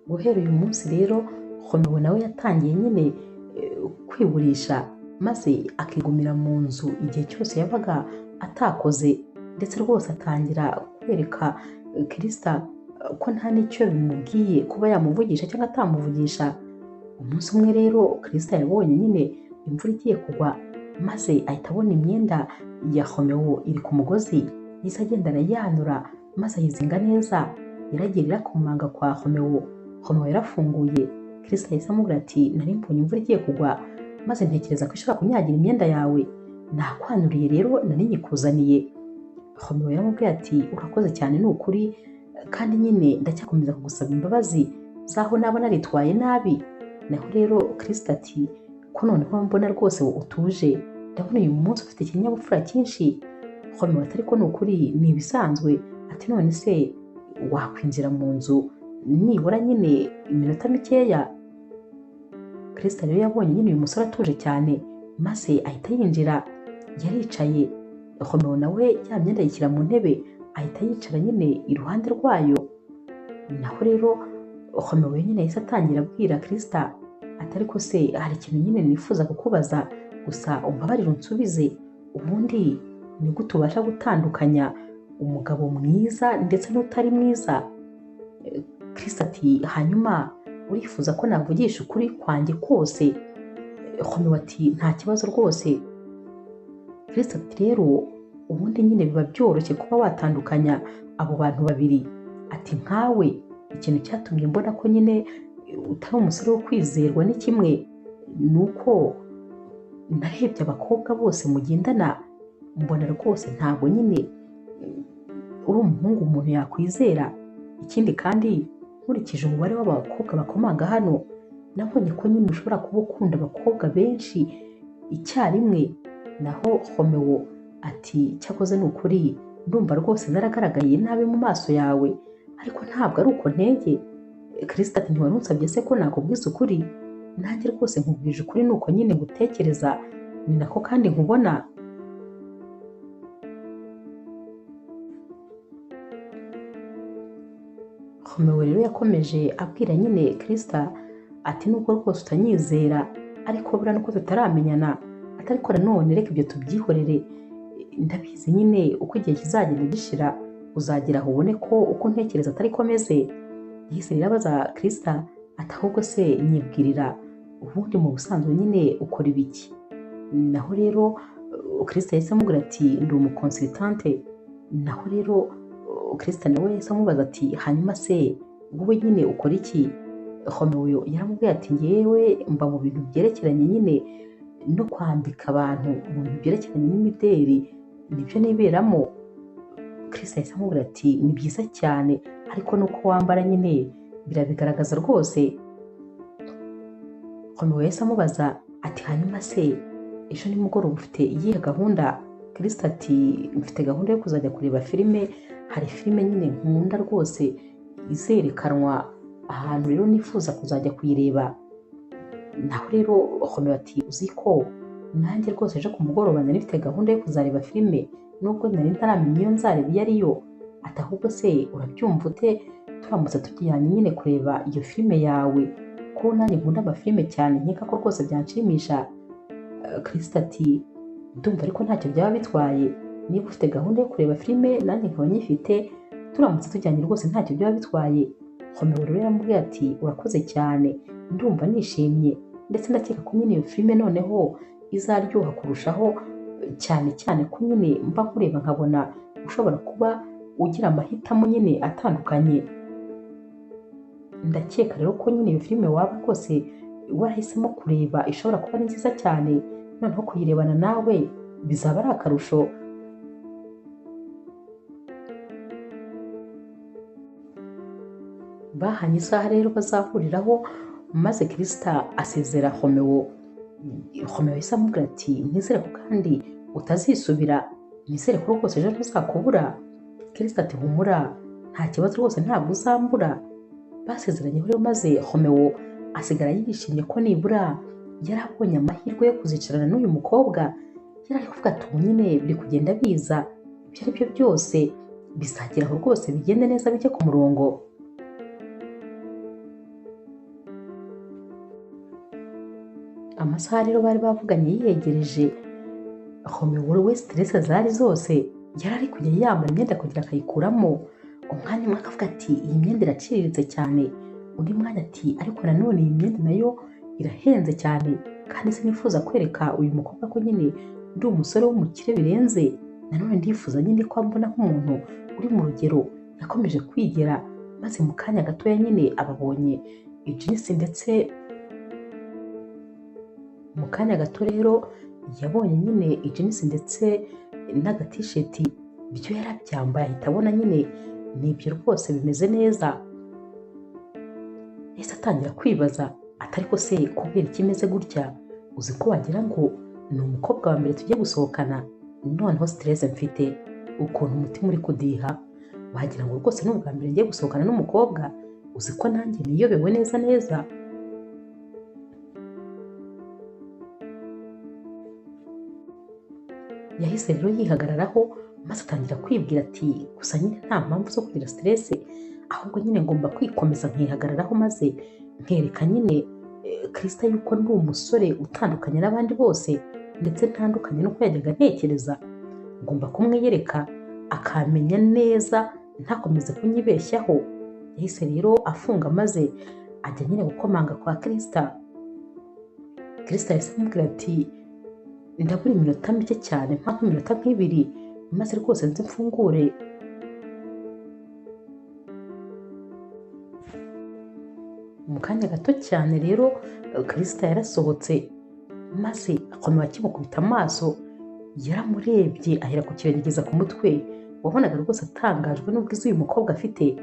Guhera uyu munsi rero Romeo nawe yatangiye nyine kwiburisha, maze akigumira mu nzu igihe cyose yabaga atakoze, ndetse rwose atangira kwereka Krista ko nta n'icyo bimubwiye kuba yamuvugisha cyangwa atamuvugisha. Umunsi umwe rero Krista yabonye nyine imvura igiye kugwa, maze ahita abona imyenda ya Romeo iri ku mugozi, yahise agenda arayanura maze ayizinga neza, yaragiye irakomanga kwa Romeo. Romeo yarafunguye, Krista yahise amubwira ati nari mbonye imvura igiye kugwa maze ntekereza ko ishobora kunyagira imyenda yawe, nakwanuriye rero nari nyikuzaniye. Romeo yaramubwiye ati urakoze cyane ni ukuri, kandi nyine ndacyakomeza kugusaba imbabazi zaho naba naritwaye nabi. Naho rero Krista ati ko noneho mbona rwose utuje, ndabona uyu munsi ufite ikinyabupfura cyinshi. Romeo ati ariko ni ukuri ni ibisanzwe, ati none se wakwinjira mu nzu nibura nyine iminota mikeya. Krista rero yabonye nyine uyu musore atuje cyane, maze ahita yinjira. Yaricaye, Romeo nawe ya myenda yishyira mu ntebe, ahita yicara nyine iruhande rwayo. Naho rero Romeo nyine yahise atangira abwira Krista ati ariko se hari ikintu nyine nifuza kukubaza, gusa umbabarire unsubize, ubundi ni gute ubasha gutandukanya umugabo mwiza ndetse n'utari mwiza? Krista ati hanyuma urifuza ko navugisha ukuri kwanjye kose? Romeo ati nta kibazo rwose. Krista ati rero ubundi nyine biba byoroshye kuba watandukanya abo bantu babiri, ati nkawe ikintu cyatumye mbona ko nyine utari umusore wo kwizerwa ni kimwe, ni uko narebye abakobwa bose mugendana mbona rwose ntabwo nyine uri umuhungu umuntu yakwizera. Ikindi kandi nkurikije umubare w'abakobwa bakomanga hano, nabonye ko nyine ushobora kuba ukunda abakobwa benshi icyarimwe. Naho Romeo ati cyakoze ni ukuri ndumva rwose naragaragaye nabi mu maso yawe, ariko ntabwo ari uko ntege. Krista ati ntiwari unsabye se ko nakubwiza ukuri? Nanjye rwose nkubwije ukuri, ni uko nyine ngutekereza, ni nako kandi nkubona. Romeo rero yakomeje abwira nyine Krista ati nubwo rwose utanyizera, ariko buriya nuko tutaramenyana, ati ariko nanone reka ibyo tubyihorere, ndabizi nyine uko igihe kizagenda gishira uzagera aho ubone ko uko ntekereza atari ko meze. Yahise rero abaza Krista ati ahubwo se nyibwirira, ubundi mu busanzwe nyine ukora ibiki? Naho rero Krista yahise amubwira ati ndi umukonsultante. Naho rero Krista nawe yahise amubaza ati hanyuma se wowe nyine ukora iki? Romeo yaramubwiye ati ngewe mba mu bintu byerekeranye nyine no kwambika abantu mu bintu byerekeranye n'imideri nibyo niberamo. Chris yahise amubwira ati ni byiza cyane ariko nuko wambara nyine birabigaragaza rwose. Romeo yahise amubaza ati hanyuma se ejo nimugoroba ufite iyihe gahunda? Chris ati mfite gahunda yo kuzajya kureba filime, hari filime nyine nkunda rwose izerekanwa ahantu rero nifuza kuzajya kuyireba. Naho rero Romeo ati uzi ko nanjye rwose ejo ku mugoroba nari mfite gahunda yo kuzareba filime nubwo nari ntaramenya iyo nzareba iyo ari yo. Ati ahubwo se urabyumva ute turamutse tujyanye nyine kureba iyo filime yawe ko nanjye nkunda amafilime cyane nkeka ko rwose byanshimisha. Chris ati ndumva ariko ntacyo byaba bitwaye niba ufite gahunda yo kureba filime nanjye nkaba nyifite turamutse tujyanye rwose ntacyo byaba bitwaye. Romeo rero yaramubwiye ati urakoze cyane ndumva nishimye ndetse ndakeka ko nyine iyo filime noneho izaryoha kurushaho cyane cyane ko nyine mba nkureba nkabona ushobora kuba ugira amahitamo nyine atandukanye. Ndakeka rero ko nyine iyo filime waba rwose warahisemo kureba ishobora kuba ari nziza cyane noneho kuyirebana nawe bizaba ari akarusho. Bahanye isaha rero bazahuriraho maze Krista asezera Romeo. Romeo yahise amubwira ati nizere ko kandi utazisubira, nizere ko rwose ejo ntuzakubura. Krista ati humura nta kibazo rwose ntabwo uzambura. Basezeranyeho rero maze Romeo asigara yishimye ko nibura yari abonye amahirwe yo kuzicarana n'uyu mukobwa. Yari ari kuvuga ati ubu nyine biri kugenda biza, ibyo ari byo byose bizageraho rwose bigende neza bijye ku murongo. Amasaha rero bari bavuganye yiyegereje. Romeo we stress zari zose yari ari kujya yambara imyenda kugira akayikuramo. Umwanya umwe akavuga ati iyi myenda iraciriritse cyane, undi mwanya ati ariko nanone iyi myenda nayo irahenze cyane kandi sinifuza kwereka uyu mukobwa ko nyine ndi umusore w'umukire birenze. Nanone ndifuza nyine ko ambona nk'umuntu uri mu rugero. Yakomeje kwigera maze mu kanya gatoya nyine ababonye ijinsi ndetse mu kanya gato rero yabonye nyine ijinsi ndetse n'agatisheti byo yarabyambaye ahita abona nyine nibyo rwose bimeze neza. Yahise atangira kwibaza atari ko se kubera ikimeze gutya, uzi ko wagira ngo ni umukobwa wa mbere tugiye gusohokana noneho stress mfite ukuntu umutima uri kudiha, wagira ngo rwose ni ubwa mbere ngiye gusohokana n'umukobwa, uzi ko nanjye niyobewe neza neza. Yahise rero yihagararaho maze atangira kwibwira ati gusa nyine nta mpamvu zo kugira stress, ahubwo nyine ngomba kwikomeza nkihagararaho maze nkereka nyine Krista yuko ndi umusore utandukanye n'abandi bose ndetse ntandukanye n'uko yajyaga ntekereza. Ngomba kumwiyereka akamenya neza ntakomeze kunyibeshyaho. Yahise rero afunga maze ajya nyine gukomanga kwa Krista. Krista yahise amubwira ati ndabura iminota mike cyane mpa nk'iminota nk'ibiri maze rwose nzi mfungure. Mu kanya gato cyane rero Krista yarasohotse maze akomeza akimukubita amaso. Yaramurebye ahera ku kirengeza ku mutwe, wabonaga rwose atangajwe n'ubwiza uyu mukobwa afite.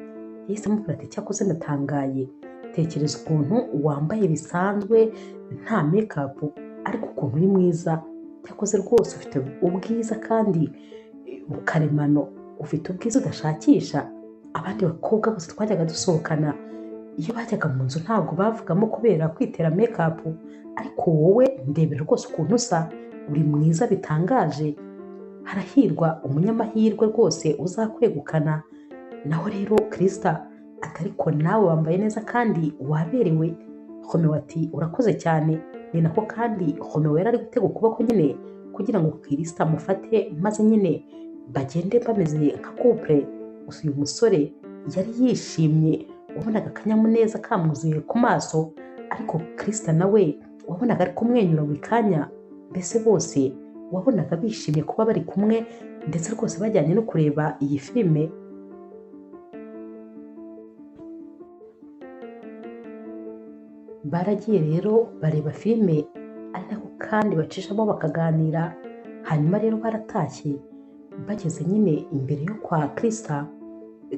Yahise amubwira ati cyakoze ndatangaye, tekereza ukuntu wambaye bisanzwe nta makeup ariko ukuntu uri mwiza. Cyakoze rwose ufite ubwiza kandi karemano, ufite ubwiza udashakisha. Abandi bakobwa bose twajyaga dusohokana iyo bajyaga mu nzu ntabwo bavugamo kubera kwitera makeup, ariko wowe ndebera rwose ukuntu usa, uri mwiza bitangaje. Harahirwa umunyamahirwe rwose uzakwegukana. Naho rero Krista atariko nawe wambaye neza kandi waberewe. Romeo ati urakoze cyane. Ni nako kandi Romeo yari ari gutega ukuboko nyine kugira ngo Krista amufate maze nyine bagende bameze nka couple. Gusa uyu musore yari yishimye, wabonaga akanyamuneza kamwuzuye ku maso, ariko Krista nawe wabonaga ari kumwenyura buri kanya. Mbese bose wabonaga bishimiye kuba bari kumwe ndetse rwose bajyanye no kureba iyi filime. Baragiye rero bareba filime ari nako kandi bacishamo bakaganira, hanyuma rero baratashye. Bageze nyine imbere yo kwa Krista,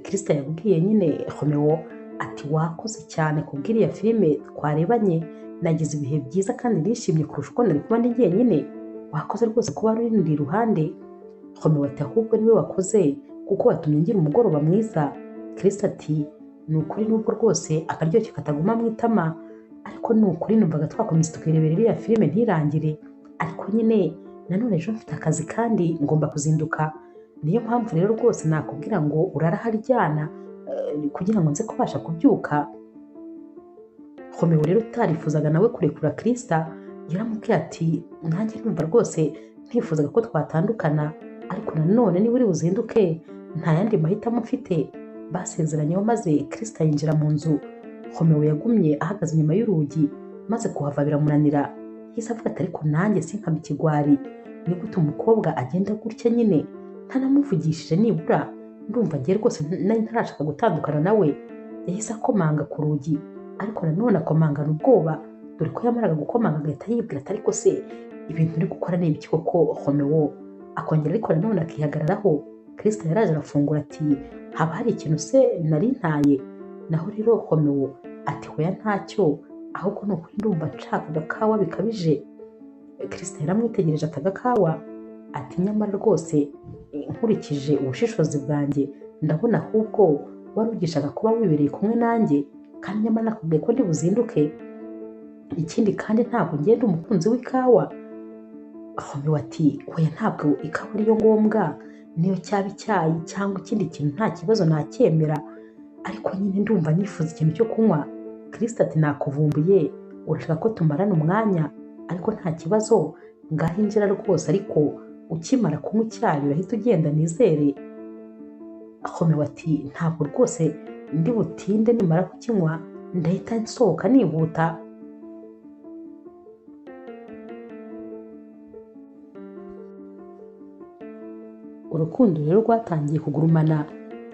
Krista yabwiye nyine Romeo ati wakoze cyane kubw'iriya filime twarebanye, nagize ibihe byiza kandi nishimye kurusha uko nari kuba ndi jyenyine, wakoze rwose kuba uri iruhande. Romeo ati ahubwo niwe wakoze kuko watumye ngira umugoroba mwiza. Krista ati ni ukuri nubwo rwose akaryoshye kataguma mu itama, ariko ni ukuri numvaga twakomeza tukirebera iriya filime ntirangire, ariko nyine nanone ejo mfite akazi kandi ngomba kuzinduka, niyo mpamvu rero rwose nakubwira ngo urara haryana kugira ngo nze kubasha kubyuka. Romeo rero utarifuzaga nawe kurekura Krista yaramubwiye ati nanjye numva rwose ntifuzaga ko twatandukana, ariko nanone niba uri buzinduke nta yandi mahitamo mfite. Basezeranyeho maze Krista yinjira mu nzu. Romeo yagumye ahagaze inyuma y'urugi, maze kuhava biramunanira. Yahise avuga ati ariko nanjye sinkaba ikigwari, ni gute umukobwa agenda gutya nyine ntanamuvugishije nibura, ndumva ngiye rwose nari ntarashaka gutandukana nawe. Yahise akomanga ku rugi, ariko nanone akomangana ubwoba, dore ko yamaraga gukomanga agahita yibwira ati ariko se ibintu uri gukora ni ibiki koko Romeo? Akongera ariko nanone akihagararaho. Krista yaraje arafungura ati haba hari ikintu se nari ntaye? Naho rero Romeo ati hoya ntacyo, ahubwo ni ukuri ndumva nshaka agakawa bikabije. Krista yaramwitegereje ati agakawa? Ati nyamara rwose nkurikije ubushishozi bwanjye ndabona ahubwo wari ugishaga kuba wibereye kumwe nanjye, kandi nyamara nakubwiye ko ndi buzinduke, ikindi kandi ntabwo ngenda umukunzi w'ikawa. Romeo ati hoya ntabwo ikawa ariyo ngombwa, niyo cyaba icyayi cyangwa ikindi kintu nta kibazo nacyemera, ariko nyine ndumva nifuza ikintu cyo kunywa. Krista ati nakuvumbuye, urashaka ko tumarana umwanya? Ariko nta kibazo, ngaho injira rwose, ariko ukimara kunywa icyayi urahita ugenda nizere. Romeo ati ntabwo rwose ndi butinde, nimara kukinywa ndahita nsohoka nihuta. Urukundo rero rwatangiye kugurumana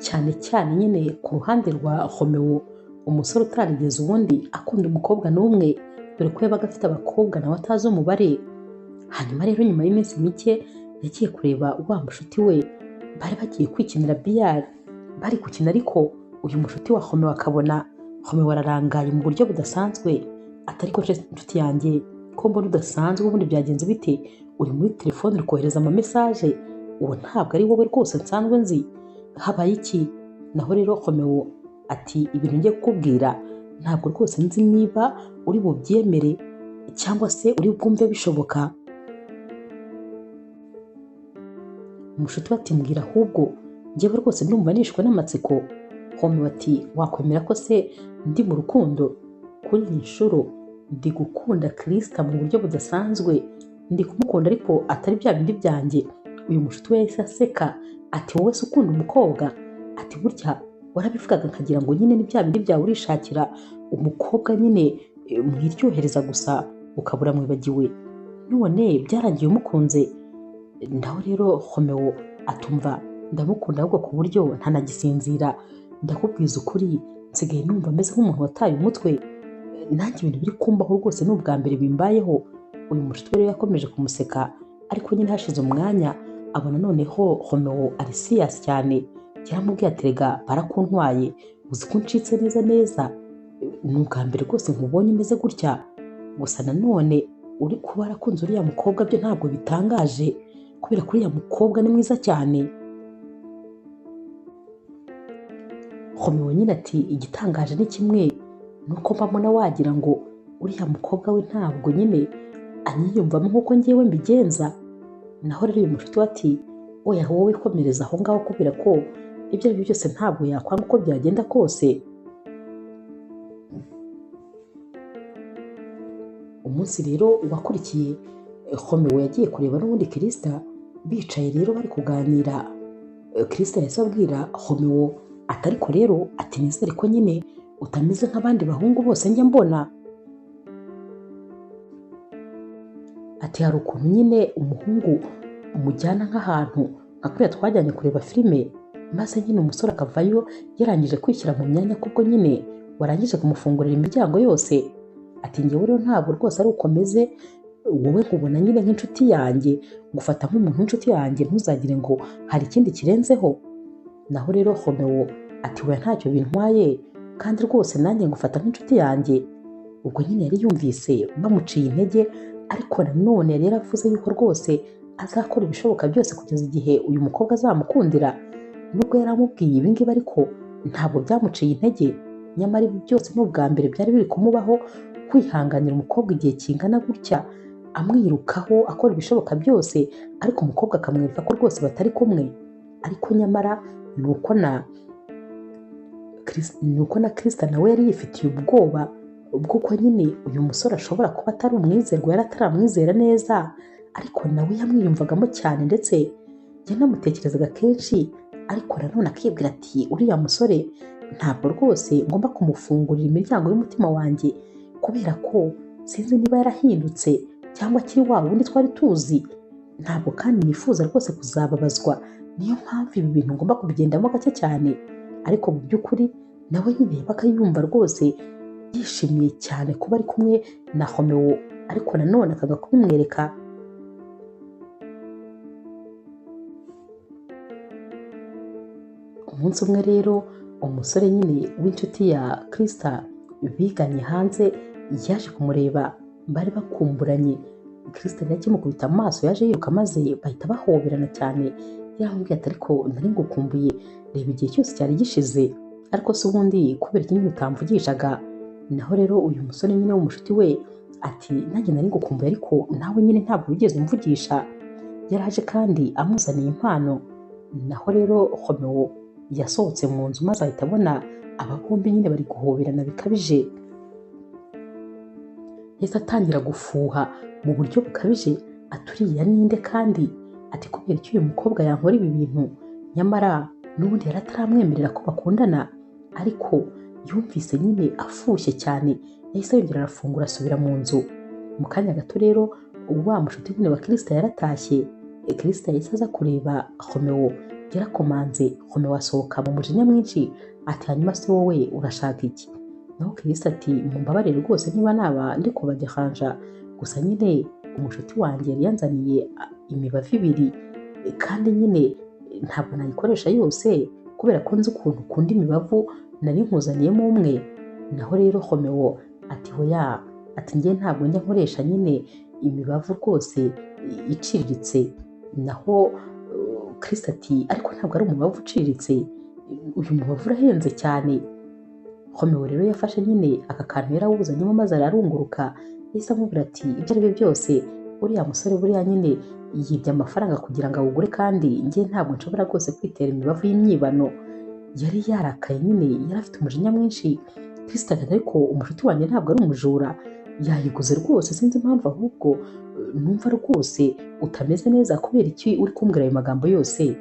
cyane cyane nyine ku ruhande rwa Romeo, umusore utarigeze ubundi akunda umukobwa n'umwe, dore ko yabaga afite abakobwa nawe atazi umubare. Hanyuma rero nyuma y'iminsi mike yagiye kureba wa mushuti we, bari bagiye kwikinira biyari, bari gukina ariko uyu mushuti wa Romeo akabona Romeo ararangaye mu buryo budasanzwe. Ati ariko inshuti yanjye ko mbona udasanzwe, ubundi byagenze bite? Uri muri telefone uri kohereza amamesaje, uwo ntabwo ari wowe rwose nsanzwe nzi, habaye iki? Naho rero Romeo ati ibintu ngiye kukubwira ntabwo rwose nzi niba uri bubyemere cyangwa se uri bwumve bishoboka. Umushuti we ati mbwira ahubwo, njyewe rwose ndumva nishwe n'amatsiko. Romeo ati wakwemera ko se ndi mu rukundo? Kuri iyi nshuro ndi gukunda Krista mu buryo budasanzwe, ndi kumukunda ariko atari bya bindi byanjye. Uyu mushuti we yahise aseka ati wowe se ukunda umukobwa? Ati burya warabivugaga nkagira ngo nyine ni bya bindi byawe urishakira umukobwa nyine mwiryohereza gusa ukabura mwibagiwe, none byarangiye umukunze. Naho rero Romeo atumva ndamukunda ahubwo ku buryo ntanagisinzira, ndakubwiza ukuri nsigaye numva ameze nk'umuntu wataye umutwe, nanjye ibintu biri kumbaho rwose ni ubwa mbere bimbayeho. Uyu mushuti rero yakomeje kumuseka, ariko nyine hashize umwanya abona noneho Romeo ari serious cyane. Yaramubwiye ati rega barakuntwaye, uzi ko ncitse neza neza, ni ubwa mbere rwose nkubonye umeze gutya, gusa nanone uri kuba arakunze uriya mukobwa byo ntabwo bitangaje, kubera ko uriya mukobwa ni mwiza cyane. Romeo nyine ati igitangaje ni kimwe, nuko mbamona wagira ngo uriya mukobwa we ntabwo nyine anyiyumvamo nk'uko ngewe mbigenza. Naho rero uyu mushuti we ati oya wowe komereza aho ngaho, kubera ko ibyo ari byo byose ntabwo yakwanga uko byagenda kose. Umunsi rero wakurikiye Romeo yagiye kureba n'ubundi Krista, bicaye rero bari kuganira. Krista yahise abwira Romeo ati ariko rero ati nizere ko nyine utameze nk'abandi bahungu bose njya mbona. Ati hari ukuntu nyine umuhungu umujyana nk'ahantu nka kuriya twajyanye kureba filime, maze nyine umusore akavayo yarangije kwishyira mu myanya, kuko nyine warangije kumufungurira imiryango yose. ati njyewe rero ntabwo rwose ari uko meze, wowe nkubona nyine nk'inshuti yanjye, ngufata nk'umuntu w'inshuti yanjye, ntuzagire ngo hari ikindi kirenzeho. Naho rero Romeo ati we ntacyo bintwaye, kandi rwose nanjye ngufata nk'inshuti yanjye. Ubwo nyine yari yumvise bamuciye intege, ariko nanone yari yaravuze yuko rwose azakora ibishoboka byose kugeza igihe uyu mukobwa azamukundira. Nubwo yari amubwiye ibi ngibi ariko ntabwo byamuciye intege, nyamara ibi byose ni ubwa mbere byari biri kumubaho, kwihanganira umukobwa igihe kingana gutya, amwirukaho akora ibishoboka byose, ariko umukobwa akamwereka ko rwose batari kumwe. Ariko nyamara ni uko na Krista nawe yari yifitiye ubwoba bw'uko nyine uyu musore ashobora kuba atari umwizerwa, yari ataramwizera neza, ariko nawe yamwiyumvagamo cyane, ndetse yanamutekerezaga kenshi, ariko nanone akibwira ati uriya musore ntabwo rwose ngomba kumufungurira imiryango y'umutima wanjye, kubera ko sinzi niba yarahindutse cyangwa akiri wa wundi twari tuzi. Ntabwo kandi nifuza rwose kuzababazwa, niyo mpamvu ibi bintu ngomba kubigendamo gake cyane. Ariko mu by'ukuri nawe nyine yabaga yumva rwose yishimiye cyane kuba ari kumwe na Romeo, ariko nanone akanga kubimwereka. Umunsi umwe rero umusore nyine w'inshuti ya Krista biganye hanze yaje kumureba, bari bakumburanye. Krista yari akimukubita amaso yaje yiruka, maze bahita bahoberana cyane. Yaramubwiye ati ariko nari ngukumbuye, reba igihe cyose cyari gishize, ariko se ubundi kubera iki nyine utamvugishaga? Naho rero uyu musore nyine w'umushuti we ati nanjye nari ngukumbuye, ariko nawe nyine ntabwo wigeze umvugisha. Yaraje kandi amuzaniye impano. Naho rero Romeo yasohotse mu nzu, maze ahita abona aba bombi nyine bari guhoberana bikabije. Yahise atangira gufuha mu buryo bukabije, ati uriya ninde kandi? Ati kubera iki uyu mukobwa yankora ibi bintu? Nyamara n'ubundi yari ataramwemerera ko bakundana, ariko yumvise nyine afushye cyane, yahise yongera arafungura asubira mu nzu. Mu kanya gato rero wa mushuti nyine wa Krista yaratashye. Krista yahise aza kureba Romeo, yarakomanze. Romeo asohoka mu mujinya mwinshi, ati hanyuma se wowe urashaka iki? Naho Krista ati mumbabarire rwose niba naba ndi kubadehanja, gusa nyine umushuti wanjye yari yanzaniye imibavu 2, kandi nyine ntabwo nayikoresha yose kubera ko nzi ukuntu ukunda imibavu, nari nkuzaniyemo umwe. Naho rero Romeo ati hoya, ati njye ntabwo njya nkoresha nyine imibavu rwose iciriritse. Naho Krista ati ariko ntabwo ari umubavu uciriritse, uyu mubavu urahenze cyane. Romeo rero yafashe nyine aka kantu yarawuzanyemo, maze ararunguruka. Yahise amubwira ati ibyo ari byo byose uriya musore buriya nyine yibye amafaranga kugira ngo awugure, kandi njye ntabwo nshobora rwose kwitera imibavu y'imyibano. Yari yarakaye nyine, yari afite umujinya mwinshi. Krista ati ariko umushuti wanjye ntabwo ari umujura, yayiguze rwose, sinzi impamvu, ahubwo numva rwose utameze neza, kubera iki uri kumbwira ayo magambo yose?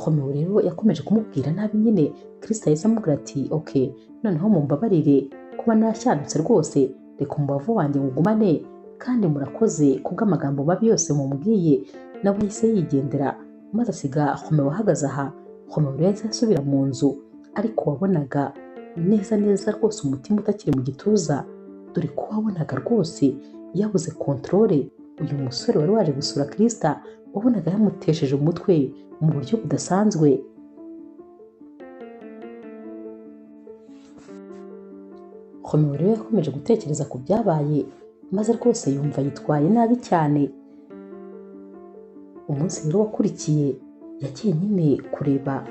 Romeo rero yakomeje kumubwira nabi nyine. Krista yahise amubwira ati okay, noneho mumbabarire kuba nashyandutse rwose, reka umubavu wanjye ngugumane, kandi murakoze kubw'amagambo mabi yose mumbwiye. Nawe yahise yigendera, maze asiga Romeo ahagaze aha. Romeo rero yahise asubira mu nzu, ariko wabonaga neza neza rwose umutima utakiri mu gituza, dore ko wabonaga rwose yabuze kontrole. Uyu musore wari waje gusura Krista wabonaga yamutesheje umutwe mu buryo budasanzwe. Romeo rero yakomeje gutekereza ku byabaye, maze rwose yumva yitwaye nabi cyane. Umunsi rero wakurikiye yagiye nyine kureba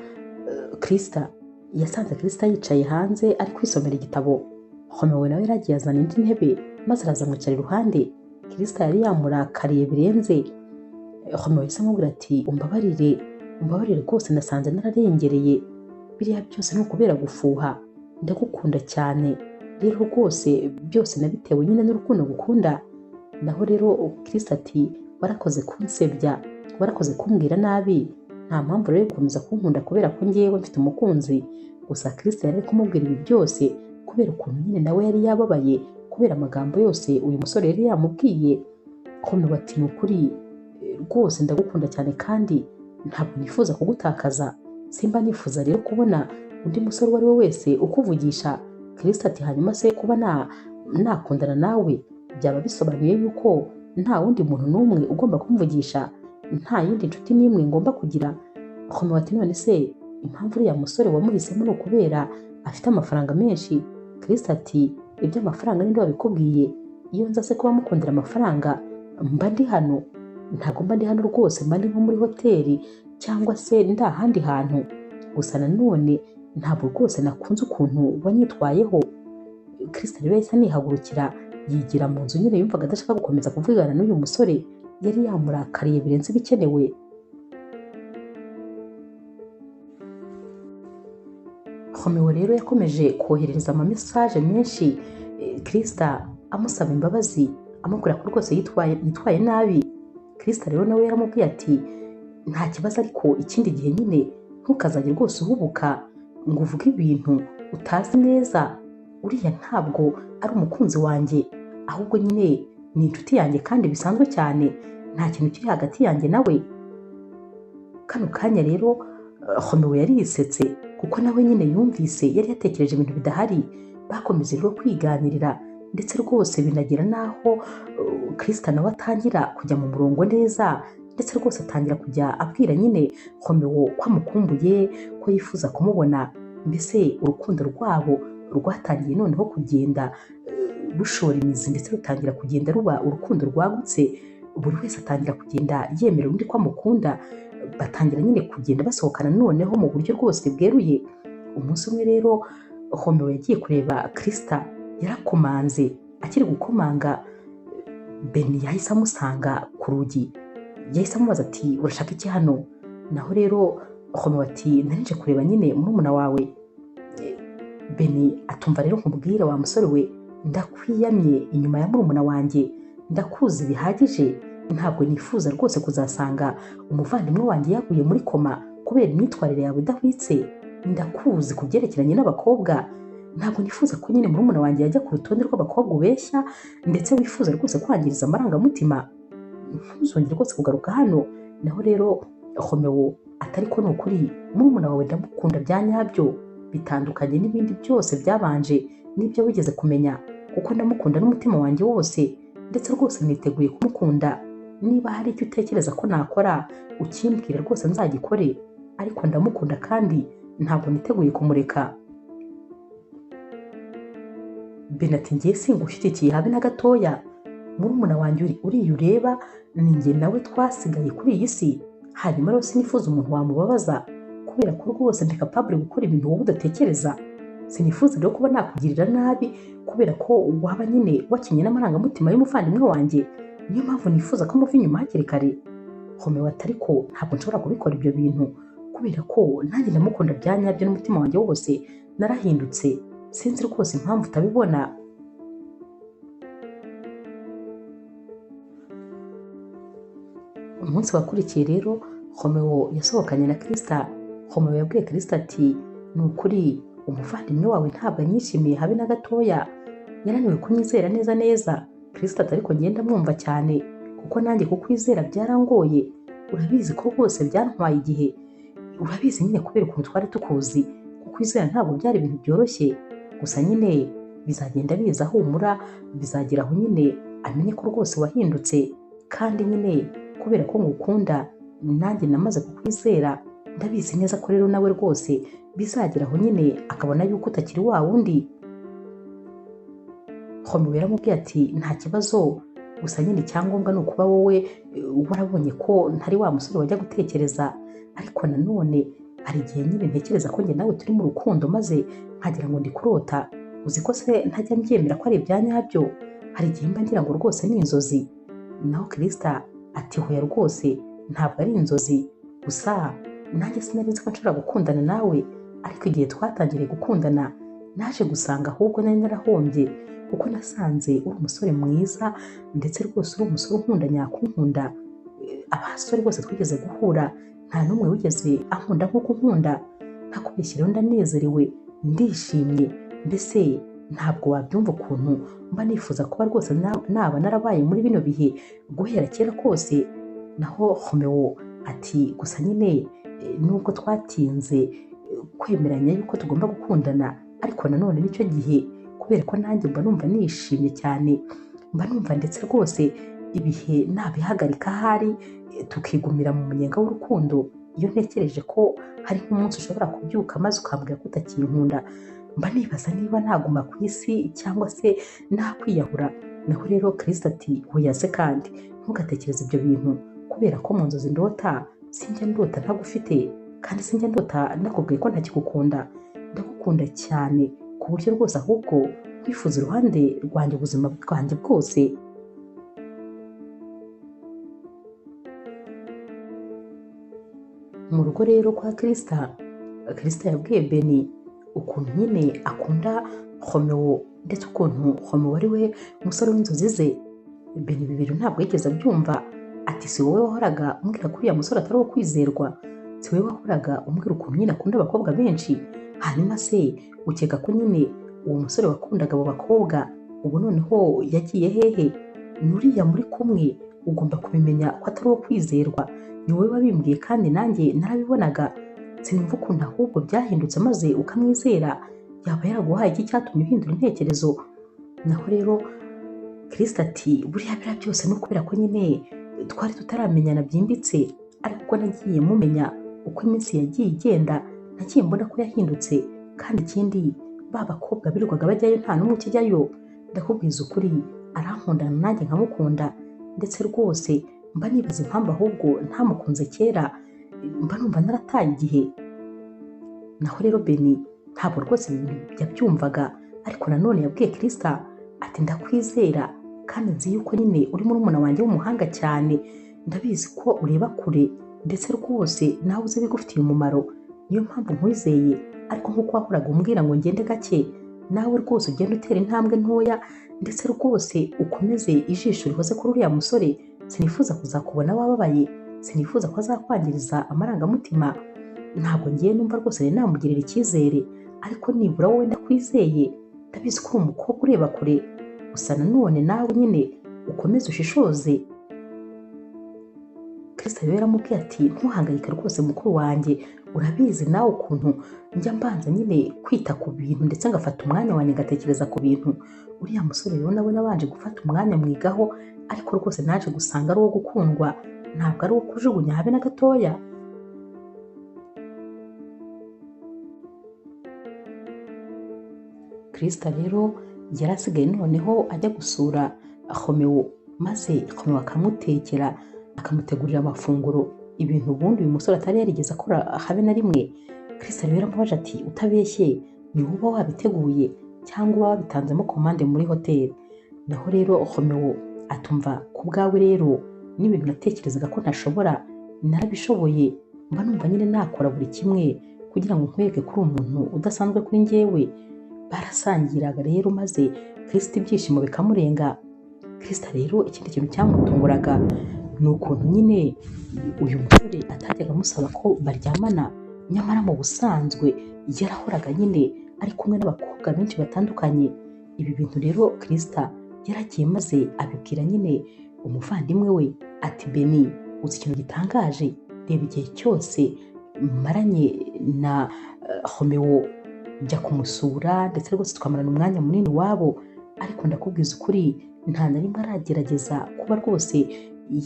Krista. Yasanze Krista yicaye hanze ari kwisomera igitabo. Romeo nawe yaragiye azana indi ntebe, maze araza amwicara iruhande. Krista yari yamurakariye birenze. Romeo yahise amubwira ati umbabarire rwose, nasanze nararengereye, biriya byose ni ukubera gufuha, ndagukunda cyane, rero rwose byose nabitewe nyine n'urukundo gukunda. Naho rero Krista ati warakoze kunsebya, warakoze kumbwira nabi, nta mpamvu rero yo gukomeza kunkunda kubera ko ngewe mfite umukunzi. Gusa Krista yari kumubwira ibi byose kubera ukuntu nyine nawe yari yababaye kubera amagambo yose uyu musore yari yamubwiye. Romeo ati ni ukuri rwose ndagukunda cyane, kandi ntabwo nifuza kugutakaza, simba nifuza rero kubona undi musore uwo ari we wese ukuvugisha. Krista ati hanyuma se kuba nakundana nawe byaba bisobanuye yuko nta wundi muntu n'umwe ugomba kumvugisha, nta yindi nshuti n'imwe ngomba kugira. Romeo ati none se impamvu uriya musore wamuhisemo ni ukubera afite amafaranga menshi? Kristo ati iby'amafaranga ninde wabikubwiye? Iyo nza se kuba mukundira amafaranga mba ndi hano? Ntabwo mba ndi hano rwose, mba ndi nko muri hoteli cyangwa se ndi ahandi hantu. Gusa nanone ntabwo rwose nakunze ukuntu wanyitwayeho. Kristo rero yahise anihagurukira yigira mu nzu nyine, yumvaga adashaka gukomeza kuvugana n'uyu musore, yari yamurakariye birenze ibikenewe. Romeo rero yakomeje koherereza amamesaje menshi Kristo amusaba imbabazi, amubwira ko rwose yitwaye nabi. Kristo rero nawe yaramubwiye ati nta kibazo, ariko ikindi gihe nyine ntukazajye rwose uhubuka ngo uvuge ibintu utazi neza. Uriya ntabwo ari umukunzi wanjye, ahubwo nyine ni inshuti yanjye kandi bisanzwe cyane, nta kintu kiri hagati yanjye nawe. Kano kanya rero Romeo yari yisetse kuko nawe nyine yumvise, yari yatekereje ibintu bidahari. Bakomeje rero kwiganirira ndetse rwose binagera naho Kristo nawe atangira kujya mu murongo neza, ndetse rwose atangira kujya abwira nyine Romeo ko amukumbuye, ko yifuza kumubona. Mbese urukundo rwabo rwatangiye noneho kugenda rushora imizi, ndetse rutangira kugenda ruba urukundo rwagutse. Buri wese atangira kugenda yemera undi ko amukunda, batangira nyine kugenda basohokana noneho mu buryo rwose bweruye. Umunsi umwe rero Romeo yagiye kureba Kristo, yarakomanze. Akiri gukomanga, Beni yahise amusanga ku rugi, yahise amubaza ati urashaka iki hano? Naho rero Romeo ati nari kureba nyine murumuna wawe. Beni atumva rero nkubwire wa musore we, ndakwiyamye inyuma ya murumuna wanjye, ndakuzi bihagije, ntabwo nifuza rwose kuzasanga umuvandimwe wanjye yaguye muri koma kubera imyitwarire yawe idahwitse. Ndakuzi ku byerekeranye n'abakobwa, ntabwo nifuza ko nyine murumuna wanjye yajya ku rutonde rw'abakobwa ubeshya ndetse wifuza rwose kwangiriza amarangamutima. Ntuzongere rwose kugaruka hano. Naho rero Romeo atari ko ni ukuri, murumuna wawe ndamukunda bya nyabyo, bitandukanye n'ibindi byose byabanje n'ibyo wigeze kumenya, kuko ndamukunda n'umutima wanjye wose, ndetse rwose niteguye kumukunda. Niba hari icyo utekereza ko nakora ukimbwira rwose nzagikore, ariko ndamukunda kandi ntabwo niteguye kumureka. Beni ati ngiye singushyigikiye habe na gatoya. Murumuna wanjye uriya ureba ni njye nawe twasigaye kuri iyi si, hanyuma rero sinifuza umuntu wamubabaza, kubera ko rwose ndi capable gukora ibintu wowe udatekereza. Sinifuza rero kuba nakugirira nabi kubera ko waba nyine wakinye n'amarangamutima y'umuvandimwe wanjye, niyo mpamvu nifuza ko muva inyuma hakiri kare. Romeo ati ariko ntabwo nshobora kubikora ibyo bintu, kubera ko nanjye ndamukunda bya nyabyo n'umutima wanjye wose. Narahindutse, sinzi rwose impamvu utabibona. Umunsi wakurikiye rero Romeo yasohokanye na Kristo. Romeo yabwiye Kristo ati ni ukuri umuvandimwe wawe ntabwo anyishimiye habe na gatoya, yananiwe kunyizera neza neza. Kristo ati ariko ngenda mwumva cyane, kuko nanjye kukwizera byarangoye. Urabizi ko rwose byantwaye igihe, urabizi nyine kubera ukuntu twari tukuzi. Kukwizera ntabwo byari ibintu byoroshye, gusa nyine bizagenda biza, humura, bizagera aho nyine amenye ko rwose wahindutse. Kandi nyine kubera ko ngukunda nanjye namaze kukwizera, ndabizi neza ko rero nawe rwose bizagera aho nyine akabona yuko utakiri wa wundi. Romeo yaramubwiye ati nta kibazo, gusa nyine icyangombwa ni ukuba wowe warabonye ko ntari wa musore wajya gutekereza. Ariko nanone hari igihe nyine ntekereza ko njye nawe turi mu rukundo maze nkagira ngo ndi kurota. Uzi ko se ntajya mbyemera ko ari ibya nyabyo, hari igihe mba ngira ngo rwose ni inzozi. Naho Kristo ati hoya rwose ntabwo ari inzozi, gusa nanjye sinari nzi ko nshobora gukundana nawe. Ariko igihe twatangiriye gukundana naje gusanga ahubwo nari narahombye, kuko nasanze uri umusore mwiza, ndetse rwose uri umusore unkunda nyakunkunda. Abasore bose twigeze guhura nta n'umwe wigeze ankunda nk'uko unkunda. Ntakubeshye rero ndanezerewe, ndishimye, mbese ntabwo wabyumva ukuntu mba nifuza kuba rwose naba narabaye muri bino bihe guhera kera kose. Naho Romeo ati gusa nyine nubwo twatinze kwemeranya yuko tugomba gukundana, ariko nanone nicyo gihe, kubera kubera ko nanjye mba numva nishimye cyane, mba numva ndetse rwose ibihe nabihagarika ahari tukigumira mu munyenga w'urukundo. Iyo ntekereje ko hari nk'umunsi ushobora kubyuka maze ukambwira ko utakinkunda, mba nibaza niba naguma ku isi cyangwa se nakwiyahura. Naho rero Kristo ati hoya se kandi ntugatekereze ibyo bintu, kubera ko mu nzozi ndota sinjya ndota ntagufite, kandi sinjya ndota nakubwiye ko ntakigukunda. Ndagukunda cyane ku buryo rwose ahubwo nkwifuza iruhande rwanjye ubuzima bwanjye bwose. Mu rugo rero kwa Kristo yabwiye Beni ukuntu nyine akunda Romeo, ndetse ukuntu Romeo ari we umusore w'inzozi ze. Beni ibi bintu ntabwo yigeze abyumva. Ati si wowe wahoraga umbwira ko uriya musore atari uwo kwizerwa? Si wowe wahoraga umbwira ukuntu nyine akunda abakobwa benshi? Hanyuma se ukeka ko nyine uwo musore wakundaga abo bakobwa ubu noneho yagiye hehe? Nuriya muri kumwe ugomba kubimenya ko atari uwo kwizerwa. Ni wowe wabimbwiye kandi nanjye narabibonaga. Sinumva ukuntu ahubwo byahindutse maze ukamwizera. Yaba yaraguhaye iki cyatumye uhindura intekerezo? Naho rero Kristo ati buriya biriya byose ni ukubera ko nyine twari tutaramenyana byimbitse, ariko ubwo nagiye mumenya uko iminsi yagiye igenda nagiye mbona ko yahindutse. Kandi ikindi ba bakobwa birirwaga bajyayo nta n'umwe ukijyayo. Ndakubwiza ukuri arankundana nanjye nkamukunda, ndetse rwose mba nibaza impamvu ahubwo ntamukunze kera, mba numva narataye igihe. Naho rero Beni ntabwo rwose ibintu yabyumvaga, ariko nanone yabwiye Kristo ati ndakwizera kandi nzi yuko nyine uri murumuna wanjye w'umuhanga cyane. Ndabizi ko ureba kure ndetse rwose nawe uzi bigufitiye umumaro, niyo mpamvu nkwizeye. Ariko nk'uko wahoraga umbwira ngo ngende gake, nawe rwose ugenda utera intambwe ntoya, ndetse rwose ukomeze ijisho rihoze kuri uriya musore. Sinifuza kuzakubona wababaye, sinifuza ko azakwangiriza amarangamutima. Ntabwo ngiye numva rwose namugirira icyizere, ariko nibura wowe ndakwizeye. Ndabizi ko uri umukobwa ureba kure, gusa nanone nawe nyine ukomeze ushishoze. Kristo rero yaramubwiye ati ntuhangayike rwose mukuru wanjye, urabizi nawe ukuntu njya mbanza nyine kwita ku bintu ndetse ngafata umwanya wanjye ngatekereza ku bintu. Uriya musore rero nawe nabanje gufata umwanya mwigaho, ariko rwose naje gusanga ari uwo gukundwa, ntabwo ari uwo kujugunya habe na gatoya. Kristo rero yari asigaye noneho ajya gusura Romeo, maze Romeo akamutekera akamutegurira amafunguro, ibintu ubundi uyu musore atari yarigeze akora habe na rimwe. Kristo rero yaramubaje ati utabeshye ni wowe uba wabiteguye cyangwa uba wabitanzemo komande muri hoteli? Naho rero Romeo atumva ku bwawe rero n'ibintu natekerezaga ko ntashobora narabishoboye. Mba numva nyine nakora buri kimwe kugira ngo nkwereke ko uri umuntu udasanzwe kuri njyewe. Barasangiraga rero maze Kristo ibyishimo bikamurenga. Kristo rero ikindi kintu cyamutunguraga ni ukuntu nyine uyu musore atajyaga amusaba ko baryamana, nyamara mu busanzwe yarahoraga nyine ari kumwe n'abakobwa benshi batandukanye. Ibi bintu rero Kristo yaragiye maze abibwira nyine umuvandimwe we ati Beni, uzi ikintu gitangaje? Reba igihe cyose maranye na Romeo njya kumusura, ndetse rwose twamarana umwanya munini wabo, ariko ndakubwiza ukuri nta na rimwe aragerageza kuba rwose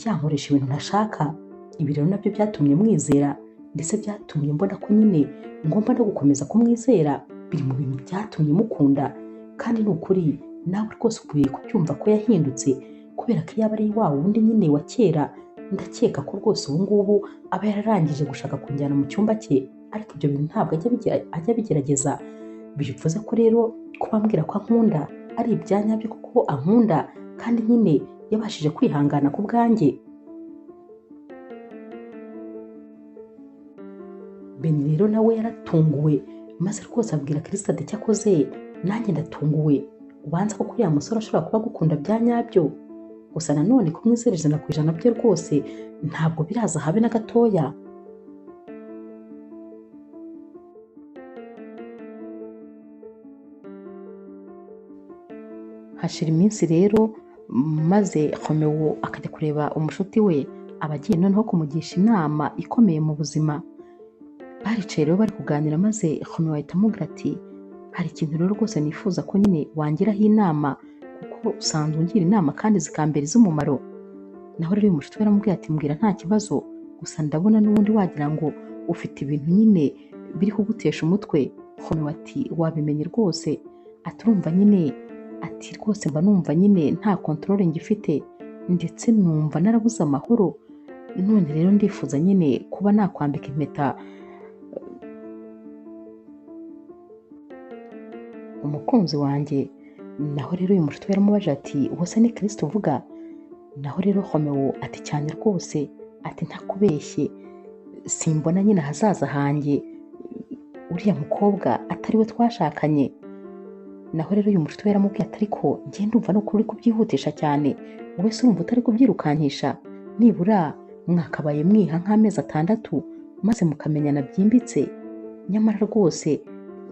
yankoresha ibintu ntashaka. Ibi rero nabyo byatumye mwizera, ndetse byatumye mbona ko nyine ngomba no gukomeza kumwizera. Biri mu bintu byatumye mukunda, kandi ni ukuri nawe rwose ukwiye kubyumva ko yahindutse, kubera ko iyo aba ari wa wundi nyine wa kera, ndakeka ko rwose ubu ngubu aba yararangije gushaka kunjyana mu cyumba cye. Ariko ibyo bintu ntabwo ajya abigerageza. Bivuze ko rero kuba ambwira ko ankunda ari ibyanyabyo, kuko ankunda kandi nyine yabashije kwihangana ku bwanjye. Beni rero nawe yaratunguwe, maze rwose abwira Kristo ati cyakoze nanjye ndatunguwe, ubanza ko kuriya musore ashobora kuba agukunda bya nyabyo. Gusa nanone kumwizera 100% byo rwose ntabwo biraza habe na gatoya. Hashira iminsi rero maze Romeo akajya kureba umushuti we, abagiye noneho kumugisha inama ikomeye mu buzima. Baricaye rero bari kuganira, maze Romeo ahita amubwira ati hari ikintu rero rwose nifuza ko nyine wangiraho inama, kuko usanzwe ungira inama kandi zikambera iz'umumaro. Naho rero uyu mushuti we yaramubwiye ati mbwira nta kibazo, gusa ndabona n'ubundi wagira ngo ufite ibintu nyine biri kugutesha umutwe. Homewo ati wabimenye rwose, ati urumva nyine, ati rwose mba numva nyine nta controle ngifite, ndetse numva narabuze amahoro. None rero ndifuza nyine kuba nakwambika impeta umukunzi wanjye. Naho rero uyu mushuti we yaramubajije ati uwo se ni Kristo uvuga? Naho rero Homewo ati cyane rwose, ati ntakubeshye simbona nyine ahazaza hanjye uriya mukobwa atari we twashakanye. Naho rero uyu mushuti we yaramubwiye ati ariko njye ndumva nuko uri kubyihutisha cyane, wowe se urumva utari kubyirukankisha? Nibura mwakabaye mwiha nk'amezi 6 maze mukamenyana byimbitse. Nyamara rwose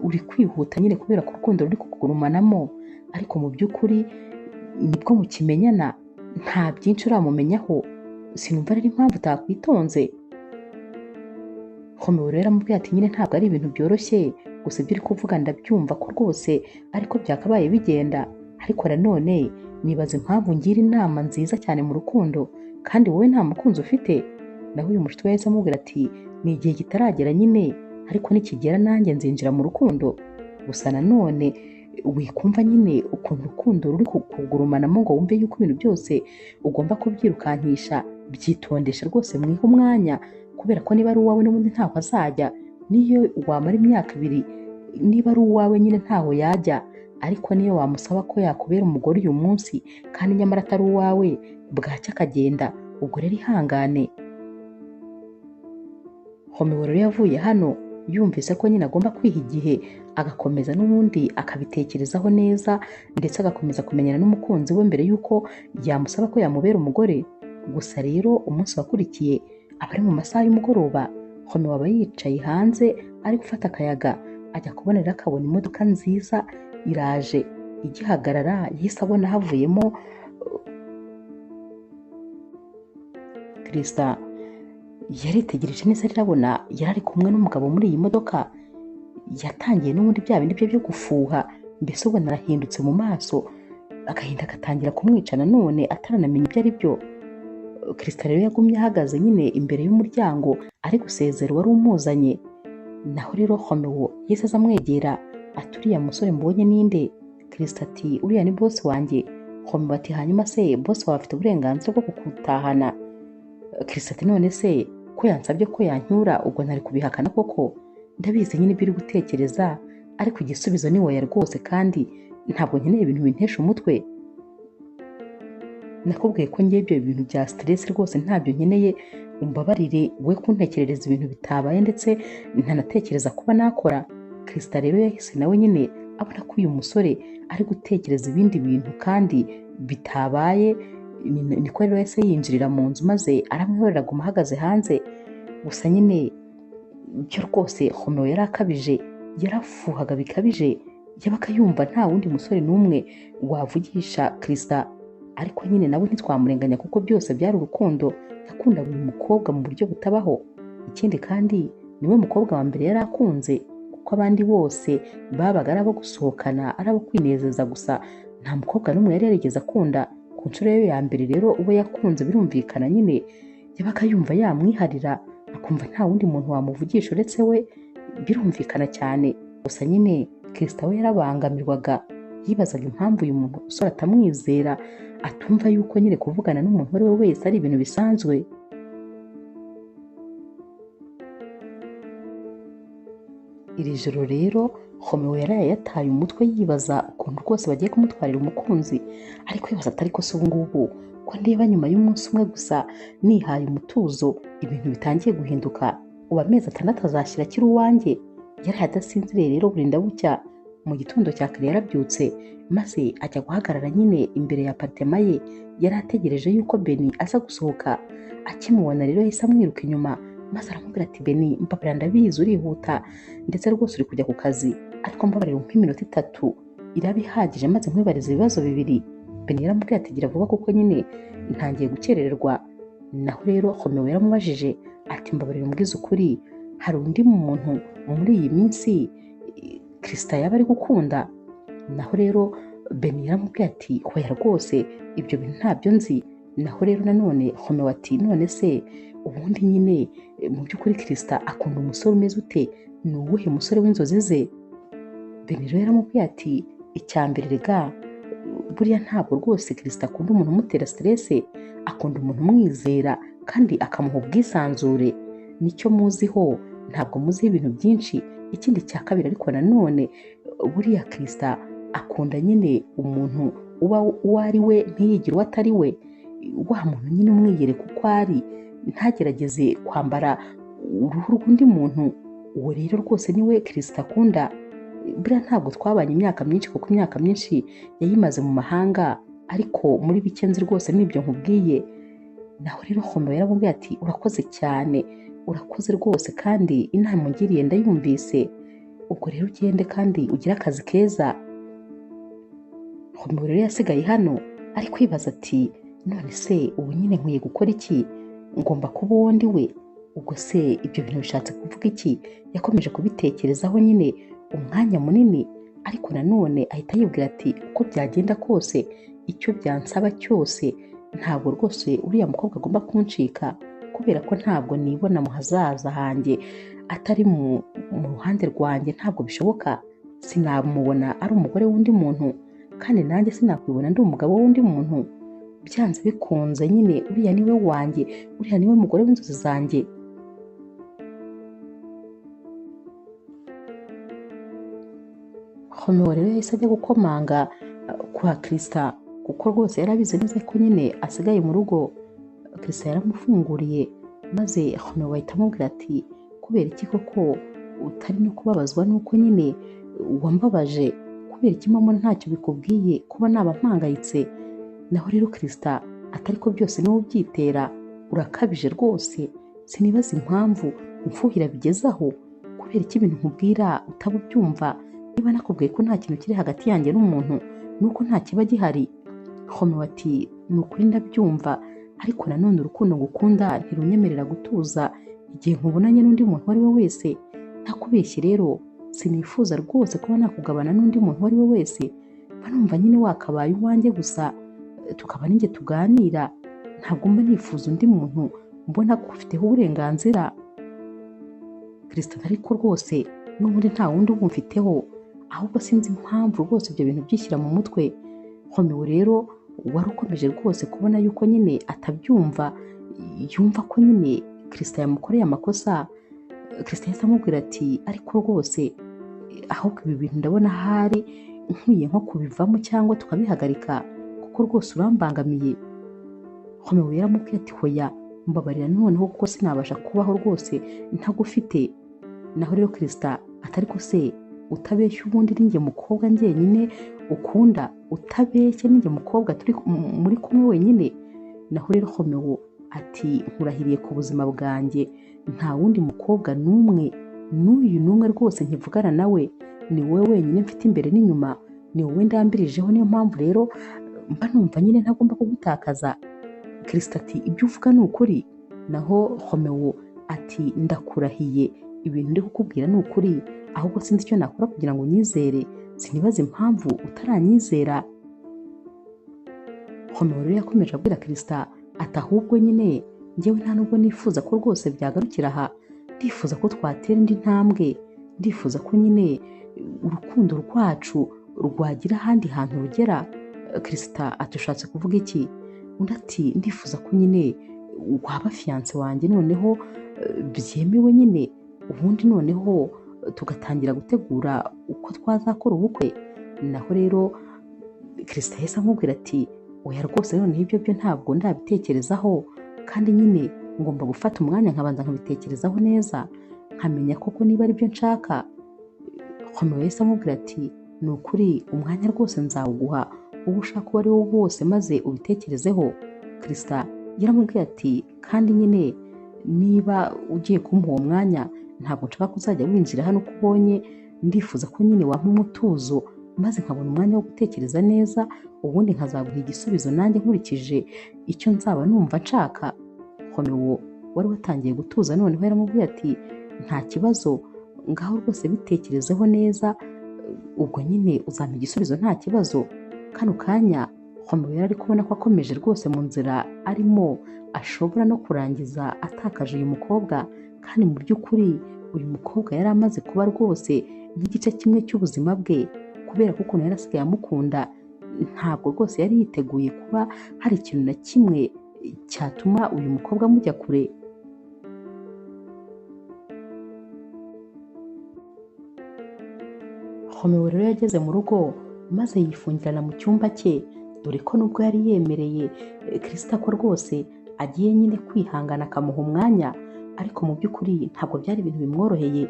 uri kwihuta nyine kubera ko urukundo ruri kukugurumanamo, ariko mu by'ukuri nibwo mukimenyana nta byinshi uramumenyaho. Sinumva rero impamvu utakwitonze. Homewo rero aramubwiye ati nyine ntabwo ari ibintu byoroshye, gusa ibyo uri kuvuga ndabyumva ko rwose ariko byakabaye bigenda, ariko nanone nibaza impamvu ngira inama nziza cyane mu rukundo kandi wowe nta mukunzi ufite. Naho uyu mushuti we yahise amubwira ati ni igihe kitaragera nyine, ariko nikigera nanjye nzinjira mu rukundo. Gusa nanone wikumva nyine ukuntu urukundo ruri kukugurumanamo ngo wumve yuko ibintu byose ugomba kubyirukankisha. Byitondesha rwose, mwiha umwanya, kubera ko niba ari uwawe n'ubundi ntaho azajya. Niyo wamara imyaka 2, niba ari uwawe nyine ntaho yajya, ariko niyo wamusaba ko yakubera umugore uyu munsi kandi nyamara atari uwawe, bwacya akagenda, ubwo rero ihangane. Homewo rero yavuye hano yumvise ko nyine agomba kwiha igihe, agakomeza n'ubundi akabitekerezaho neza, ndetse agakomeza kumenyana n'umukunzi we mbere y'uko yamusaba ko yamubera umugore. Gusa rero umunsi wakurikiye aba ari mu masaha y'umugoroba, Homewo aba yicaye hanze ari gufata akayaga, ajya kubona rero akabona imodoka nziza iraje. Igihagarara yahise abona havuyemo Krista. Yaritegereje neza rirabona yari ari kumwe n'umugabo muri iyi modoka. Yatangiye n'ubundi bya bindi bye byo gufuha, mbese ubona arahindutse mu maso, agahinda gatangira kumwica nanone ataranamenya ibyo ari byo. Krista rero yagumye ahagaze nyine imbere y'umuryango ari gusezera wari umuzanye. Naho rero Homewo yahise aza amwegera ati uriya musore mbonye ninde? Krista ati uriya ni boss wanjye. Homewo ati hanyuma se boss wawe afite uburenganzira bwo kukutahana? Krista ati none se ko yansabye ko yancyura ubwo ntari kubihakana koko? Ndabizi nyine ibyo uri gutekereza, ariko igisubizo ni wowe rwose, kandi ntabwo nkeneye ibintu bintesha umutwe. Nakubwiye ko ngiye ibyo bintu bya stress rwose ntabyo nkeneye, umbabarire we kuntekerereza ibintu bitabaye ndetse ntanatekereza kuba nakora. Krista rero yahise nawe nyine abona ko uyu musore ari gutekereza ibindi bintu kandi bitabaye, niko rero yahise yinjirira mu nzu maze aramwihorera aguma ahagaze hanze. Gusa nyine byo rwose Homewo yari akabije, yarafuhaga bikabije, yabaga yumva nta wundi musore n'umwe wavugisha Krista. Ariko nyine nawe ntitwamurenganya kuko byose byari urukundo, yakundaga uyu mukobwa mu buryo butabaho. Ikindi kandi niwe mukobwa wa mbere yari akunze, kuko abandi bose babaga ari abo gusohokana, ari abo kwinezeza gusa, nta mukobwa n'umwe yari yarigeze akunda. Ku nshuro ye ya mbere rero uwo yakunze birumvikana nyine yabaga yumva yamwiharira, akumva nta wundi muntu wamuvugisha uretse we, birumvikana cyane. Gusa nyine Krista we yarabangamirwaga, yibazaga impamvu uyu muntu usora atamwizera, atumva yuko nyine kuvugana n'umuntu uwo ari we wese ari ibintu bisanzwe. Iri joro rero Homewo yaraye yataye umutwe yibaza ukuntu rwose bagiye kumutwarira umukunzi, ariko yibaza atari ko se ubu ngubu ko ndeba nyuma y'umunsi umwe gusa nihaye umutuzo ibintu bitangiye guhinduka, ubu amezi 6 azashyira akiri uwanjye. Yari adasinziriye rero burinda bucya. Mu gitondo cya kare yarabyutse maze ajya guhagarara nyine imbere ya apartema ye, yari ategereje yuko Beni aza gusohoka. Akimubona rero yahise amwiruka inyuma maze aramubwira ati Beni mbabarira ndabizi urihuta ndetse rwose uri kujya ku kazi, ariko mbabarira nk'iminota 3 iraba ihagije maze nkwibariza ibibazo 2. Beni yaramubwira ati gira vuba kuko nyine ntangiye gukerererwa. Naho rero Homewo yaramubajije ati mbabarira umbwize ukuri, hari undi muntu muri iyi minsi Kirisita yaba ari gukunda. Naho rero Beni yaramubwiye ati hoya rwose ibyo bintu ntabyo nzi. Naho rero nanone Romeo ati none se ubundi nyine mu by'ukuri Kirisita akunda umusore umeze ute? Ni uwuhe musore w'inzozi ze? Beni rero yaramubwiye ati icya mbere rega buriya ntabwo rwose Kirisita akunda umuntu umutera stress, akunda umuntu umwizera kandi akamuha ubwisanzure. Nicyo muziho, ntabwo muziho ibintu byinshi. Ikindi cya kabiri ariko nanone buriya Kirisita akunda nyine umuntu uba uwo ari we ntiyigire uwo atari we, wa muntu nyine umwiyereka uko ari, ntagerageze kwambara uruhu rw'undi muntu. Uwo rero rwose niwe Kirisita akunda. Buriya ntabwo twabanye imyaka myinshi kuko imyaka myinshi yayimaze mu mahanga, ariko muri bike nzi rwose nibyo nkubwiye. Naho rero Romeo yaramubwiye ati urakoze cyane, urakoze rwose kandi inama ungiriye ndayumvise. Ubwo rero ugende kandi ugire akazi keza. Romeo rero yasigaye hano ari kwibaza ati none se ubu nyine nkwiye gukora iki? Ngomba kuba uwo ndi we? Ubwo se ibyo bintu bishatse kuvuga iki? Yakomeje kubitekerezaho nyine umwanya munini, ariko nanone ahita yibwira ati uko byagenda kose, icyo byansaba cyose, ntabwo rwose uriya mukobwa agomba kuncika, kubera ko ntabwo nibona mu hazaza hanjye atari mu ruhande rwanjye. Ntabwo bishoboka. Sinamubona ari umugore w'undi muntu, kandi nanjye sinakwibona ndi umugabo w'undi muntu. Byanze bikunze nyine uriya niwe wanjye, uriya niwe mugore w'inzozi zanjye. Romeo rero yahise ajya gukomanga kwa Kirisita kuko rwose yari abizi neza ko nyine asigaye mu rugo. Kirisita yaramufunguriye maze Romeo bahita amubwira ati kubera iki koko utari no kubabazwa nuko nyine wambabaje? Kubera iki mama ntacyo bikubwiye kuba naba mpangayitse? Naho rero Kirisita atari ko byose niwe ubyitera, urakabije rwose. Sinibaza impamvu umfuhira bigezaho. Kubera iki ibintu nkubwira utaba ubyumva? Niba nakubwiye ko nta kintu kiri hagati yanjye n'umuntu, nuko nta kiba gihari. Romeo ati ni ukuri ndabyumva, ariko nanone urukundo ngukunda ntirunyemerera gutuza igihe nkubonanye n'undi muntu uwo ari we wese. Ntakubeshye rero sinifuza rwose kuba nakugabana n'undi muntu uwo ari we wese. Mba numva nyine wakabaye uwanjye gusa tukaba ninjye tuganira. Ntabwo mba nifuza undi muntu mbona ko ufiteho uburenganzira. Kirisita ariko rwose n'ubundi nta wundi ubumfiteho, ahubwo sinzi impamvu rwose ibyo bintu byishyira mu mutwe. Romeo rero wari ukomeje rwose kubona yuko nyine atabyumva, yumva ko nyine Kirisita yamukoreye amakosa. Kirisita yahise amubwira ati ariko rwose ahubwo ibi bintu ndabona ahari nkwiye nko kubivamo cyangwa tukabihagarika, kuko rwose urambangamiye. Romeo yaramubwiye ati hoya mbabarira noneho kuko sinabasha kubaho rwose ntagufite. Naho rero Kirisita atari ko se utabeshya ubundi ninjye mukobwa njyenyine ukunda, utabeshya ninjye mukobwa turi muri kumwe wenyine? Naho rero Romeo ati nkurahiriye ku buzima bwanjye nta wundi mukobwa n'umwe n'uyu n'umwe rwose nkivugana nawe, ni wowe wenyine mfite imbere n'inyuma, ni wowe ndambirijeho. Niyo mpamvu rero mba numva nyine ntagomba kugutakaza. Kirisita ati ibyo uvuga ni ukuri? Naho Romeo ati ndakurahiye ibintu ndi kukubwira ni ukuri, ahubwo sinzi icyo nakora kugira ngo unyizere. Sinibaza impamvu utaranyizera. Romeo rero yakomeje abwira Kirisita ati ahubwo nyine njyewe nta nubwo nifuza ko rwose byagarukira aha. Ndifuza ko twatera indi ntambwe. Ndifuza ko nyine urukundo rwacu rwagira ahandi hantu rugera. Kirisita ati ushatse kuvuga iki? Undi ati ndifuza ko nyine waba fiyanse wanjye noneho byemewe nyine, ubundi noneho tugatangira gutegura uko twazakora ubukwe. Naho rero Kirisita yahise amubwira ati oya rwose noneho ibyo byo ntabwo ndabitekerezaho, kandi nyine ngomba gufata umwanya nkabanza nkabitekerezaho neza nkamenya koko niba ari byo nshaka. Romeo yahise amubwira ati ni ukuri umwanya rwose nzawuguha uwo ushaka uwo ari wo wose maze ubitekerezeho. Kirisita yaramubwiye ati kandi nyine niba ugiye kumpa uwo mwanya ntabwo nshaka kuzajya winjira hano uko ubonye. Ndifuza ko nyine wampa umutuzo maze nkabona umwanya wo gutekereza neza, ubundi nkazaguha igisubizo nanjye nkurikije icyo nzaba numva nshaka. Romeo wari watangiye gutuza noneho yaramubwiye ati nta kibazo, ngaho rwose bitekerezeho neza ubwo nyine uzampa igisubizo nta kibazo. Kano kanya Romeo yari ari kubona ko akomeje rwose mu nzira arimo ashobora no kurangiza atakaje uyu mukobwa, kandi mu by'ukuri uyu mukobwa yari amaze kuba rwose nk'igice kimwe cy'ubuzima bwe, kubera ko ukuntu yari asigaye amukunda ntabwo rwose yari yiteguye kuba hari ikintu na kimwe cyatuma uyu mukobwa amujya kure. Romeo rero yageze mu rugo maze yifungirana mu cyumba cye, dore ko nubwo yari yemereye Krista ko rwose agiye nyine kwihangana akamuha umwanya, ariko mu by'ukuri ntabwo byari ibintu bimworoheye.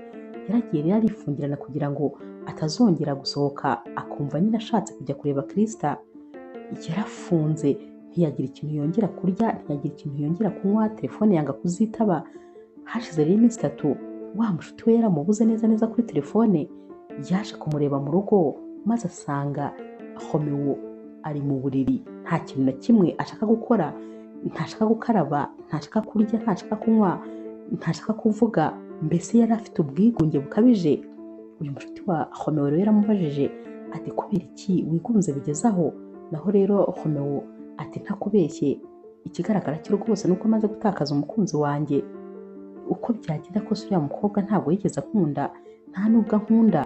Yaragiye rero arifungirana kugira ngo atazongera gusohoka akumva nyine ashatse kujya kureba Krista. Yarafunze, ntiyagira ikintu yongera kurya, ntiyagira ikintu yongera kunywa, telefone yanga kuzitaba. Hashize rero iminsi 3 wa mushuti we yaramubuze neza neza kuri telefone, yaje kumureba mu rugo maze asanga Romeo ari mu buriri, nta kintu na kimwe ashaka gukora, ntashaka gukaraba, ntashaka kurya, ntashaka kunywa, ntashaka kuvuga, mbese yari afite ubwigunge bukabije. Uyu mushuti wa Romeo rero yaramubajije ati kubera iki wigunze bigezaho? Naho rero Romeo ati ntakubeshye, ikigaragara cyo rwose nuko amaze gutakaza umukunzi wanjye. Uko byagenda kose uriya mukobwa ntabwo yigeze akunda, nta nubwo ankunda.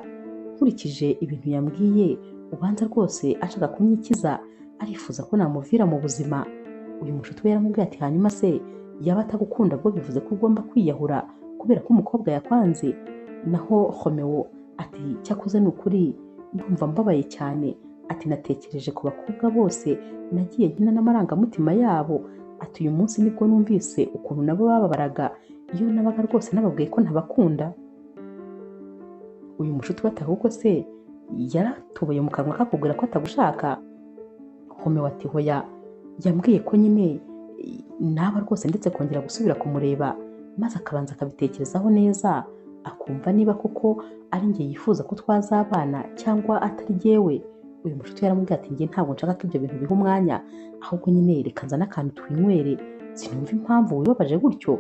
Nkurikije ibintu yambwiye, ubanza rwose ashaka kunyikiza, arifuza ko namuvira mu buzima. Uyu mushuti we yaramubwiye ati hanyuma se yaba atagukunda bwo bivuze ko ugomba kwiyahura kubera ko umukobwa yakwanze? Naho Romeo ati cyakoze ni ukuri ndumva mbabaye cyane, ati natekereje ku bakobwa bose nagiye nkina n'amarangamutima yabo, ati uyu munsi nibwo numvise ukuntu nabo bababaraga iyo nabaga rwose nababwiye ko ntabakunda. Uyu mushuti we ati ahubwo se yaratuboye mu kanwa kakubwira ko atagushaka? Romeo ati hoya, yambwiye ko nyine naba rwose ndetse kongera gusubira kumureba maze akabanza akabitekerezaho neza akumva niba koko ari njye yifuza ko twazabana cyangwa atari jyewe. Uyu mushuti yaramubwiye ati njye ntabwo nshaka ko ibyo bintu biha umwanya, ahubwo nyine reka nzane akantu twinywere, sinumva impamvu wibabaje gutyo,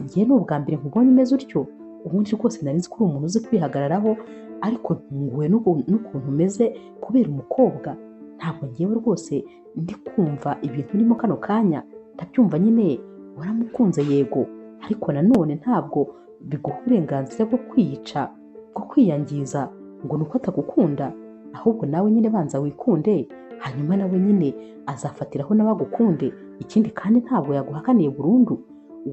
njye ni ubwa mbere nkubonye umeze utyo. Ubundi rwose nari nzi ko uri umuntu uzi kwihagararaho, ariko ntunguwe n'ukuntu umeze kubera umukobwa. Ntabwo ngewe rwose ndi kumva ibintu urimo kano kanya, ndabyumva nyine waramukunze yego, ariko nanone ntabwo biguha uburenganzira bwo kwiyica, bwo kwiyangiza ngo nuko atagukunda. Ahubwo nawe nyine banza wikunde, hanyuma nawe nyine azafatiraho n'abagukunde. Ikindi kandi ntabwo yaguhakaniye burundu.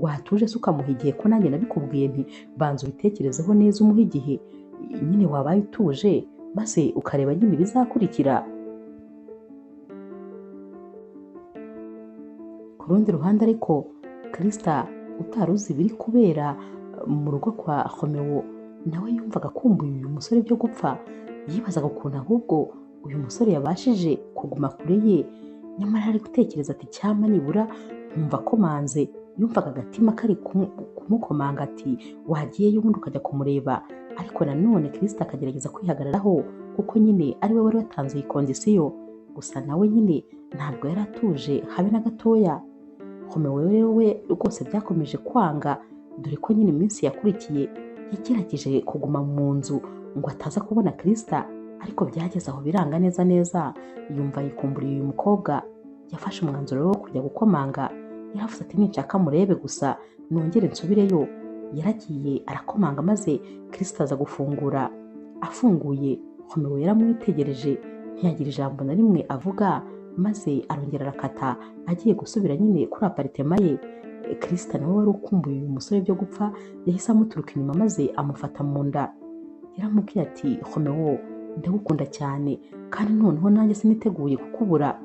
Watuje se ukamuha igihe ko nanjye nabikubwiye nti banza ubitekerezeho neza, umuha igihe nyine wabaye utuje maze ukareba nyine ibizakurikira. Ku rundi ruhande ariko Krista utari uzi ibiri kubera mu rugo kwa Romeo, nawe yumvaga akumbuye uyu musore byo gupfa. Yibazaga ukuntu ahubwo uyu musore yabashije kuguma kure ye, nyamara ari gutekereza ati cyama nibura nkumva komanze. Yumvaga agatima kari kumukomanga ati wagiyeyo ubundi ukajya kumureba, ariko nanone Krista akagerageza kwihagararaho kuko nyine ari we wari watanze iyi kondisiyo. Gusa nawe nyine ntabwo yari atuje habe na gatoya. Romeo rero we rwose byakomeje kwanga, dore ko nyine iminsi yakurikiye yagerageje kuguma mu nzu ngo ataza kubona Krista, ariko byageze aho biranga neza neza, yumva yikumburiye uyu mukobwa. Yafashe umwanzuro wo kujya gukomanga, yaravuze ati ninshaka murebe gusa nongere nsubireyo. Yaragiye arakomanga maze Krista aza gufungura. Afunguye, Romeo yaramwitegereje, ntiyagira ijambo na rimwe avuga, maze arongera arakata agiye gusubira nyine kuri aparitema ye. Krista nawe wari ukumbuye uyu musore byo gupfa yahise amuturuka inyuma maze amufata mu nda. Yaramubwiye ati Romeo ndagukunda cyane, kandi noneho nanjye siniteguye kukubura,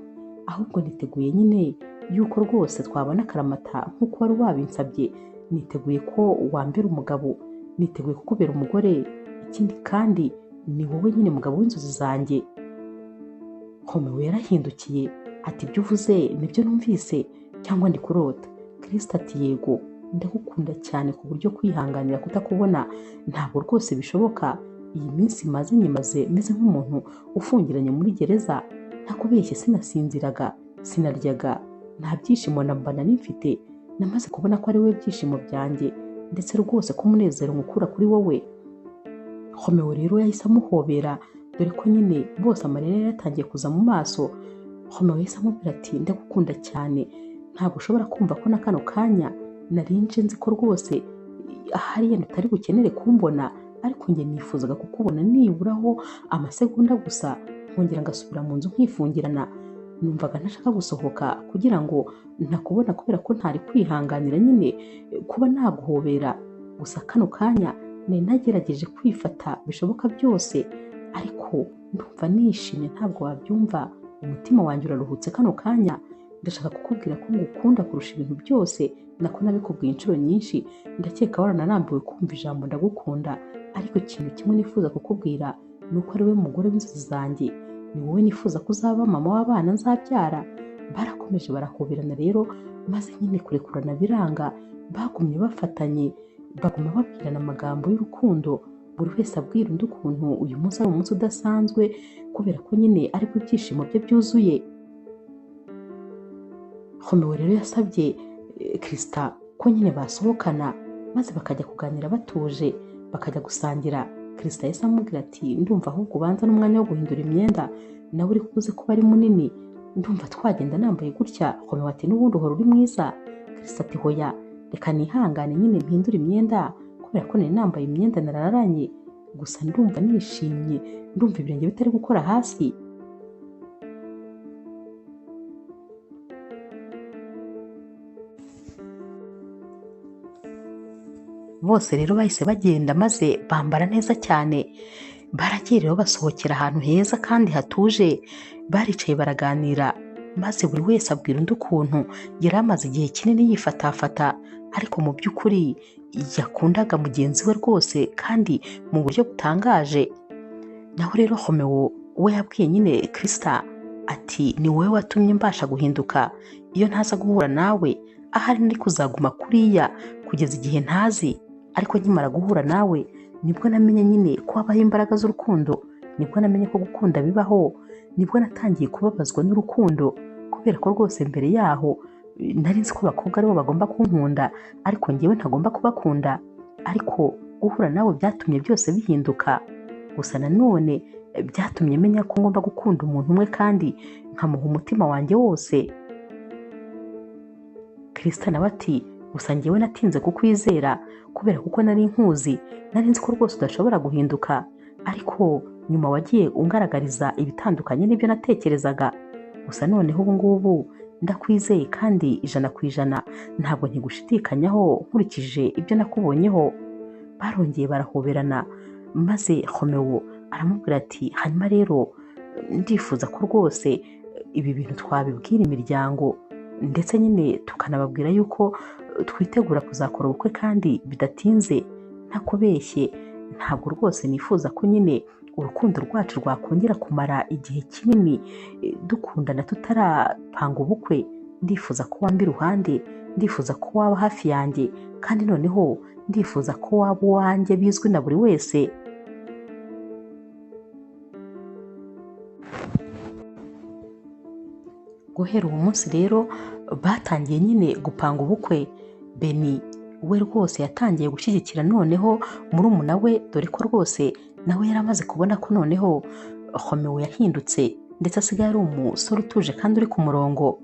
ahubwo niteguye nyine yuko rwose twabona akaramata nk'uko wari wabinsabye. Niteguye ko wambera umugabo, niteguye kukubera umugore, ikindi kandi ni wowe nyine mugabo w'inzozi zanjye. Romeo yarahindukiye ati ibyo uvuze nibyo numvise cyangwa ndi kurota? Krista ati yego, ndagukunda cyane ku buryo kwihanganira kutakubona ntabwo rwose bishoboka. Iyi minsi maze nyimaze meze nk'umuntu ufungiranye muri gereza, ntakubeshye sinasinziraga, sinaryaga, nta byishimo nambana n'imfite. Namaze kubona ko ari wowe byishimo byanjye, ndetse rwose ko umunezero nkukura kuri wowe. Romeo rero yahise amuhobera dore ko nyine bose amarira yari yatangiye kuza mu maso. Romeo yahise amubwira ati ndagukunda cyane, ntabwo ushobora kumva ko na kano kanya narinje nzi ko rwose ahari yenda utari bukenere kumbona, ariko njye nifuzaga kukubona niburaho amasegonda gusa nkongera ngasubira mu nzu nkifungirana. Numvaga ntashaka gusohoka kugira ngo ntakubona kubera ko ntari kwihanganira nyine kuba naguhobera, gusa kano kanya nari nagerageje kwifata bishoboka byose, ariko ndumva nishimye ntabwo wabyumva, umutima wanjye uraruhutse kano kanya. Ndashaka kukubwira ko ngukunda kurusha ibintu byose, nako nabikubwiye inshuro nyinshi, ndakeka waranarambiwe kumva ijambo ndagukunda, ariko ikintu kimwe nifuza kukubwira ni uko ari we mugore w'inzozi zanjye, ni wowe nifuza ko uzaba mama w'abana nzabyara. Barakomeje barahoberana rero, maze nyine kurekurana biranga, bagumye bafatanye, baguma babwirana amagambo y'urukundo, buri wese abwira undi ukuntu uyu munsi ari umunsi udasanzwe kubera ko nyine aribwo ibyishimo bye byuzuye. Romeo rero yasabye Krista ko nyine basohokana maze bakajya kuganira batuje, bakajya gusangira. Krista yahise amubwira ati ndumva ahubwo ubanza n'umwanya wo guhindura imyenda, nawe uri kuze kuba ari munini, ndumva twagenda nambaye gutya. Romeo ati n'ubundi uhora uri mwiza. Krista ati hoya, reka nihangane nyine mpindura imyenda kubera ko nari nambaye imyenda nararanye, gusa ndumva nishimye, ndumva ibirenge bitari gukora hasi. Bose rero bahise bagenda maze bambara neza cyane, baragiye rero basohokera ahantu heza kandi hatuje, baricaye baraganira, maze buri wese abwira undi ukuntu yari amaze igihe kinini yifatafata, ariko mu by'ukuri yakundaga mugenzi we rwose kandi mu buryo butangaje. Naho rero Romeo we yabwiye nyine Krista ati ni wowe watumye mbasha guhinduka, iyo ntaza guhura nawe ahari ndi kuzaguma kuriya kugeza igihe ntazi, ariko nkimara guhura nawe nibwo namenye nyine ko habaho imbaraga z'urukundo, nibwo namenye ko gukunda bibaho, nibwo natangiye kubabazwa n'urukundo, kubera ko rwose mbere yaho nari nzi ko abakobwa aribo bagomba kunkunda ariko njyewe ntagomba kubakunda, ariko guhura nawe byatumye byose bihinduka. Gusa nanone byatumye menya ko ngomba gukunda umuntu umwe kandi nkamuha umutima wanjye wose. Krista nawe ati gusa njyewe natinze kukwizera kubera kuko nari nkuzi, nari nzi ko rwose udashobora guhinduka, ariko nyuma wagiye ungaragariza ibitandukanye n'ibyo natekerezaga. Gusa noneho ubu ngubu ndakwizeye kandi 100%, ntabwo nkigushidikanyaho nkurikije ibyo nakubonyeho. Barongeye barahoberana, maze Romeo aramubwira ati hanyuma rero ndifuza ko rwose ibi bintu twabibwira imiryango, ndetse nyine tukanababwira yuko twitegura kuzakora ubukwe kandi bidatinze. Ntakubeshye, ntabwo rwose nifuza ko nyine urukundo rwacu rwakongera kumara igihe kinini dukundana tutarapanga ubukwe. Ndifuza ko wamba iruhande, ndifuza ko waba hafi yanjye, kandi noneho ndifuza ko waba uwanjye bizwi na buri wese. Guhera uwo munsi rero batangiye nyine gupanga ubukwe. Beni we rwose yatangiye gushyigikira noneho murumuna we, dore ko rwose nawe yari amaze kubona ko noneho Romeo yahindutse ndetse asigaye ari umusore utuje kandi uri ku murongo.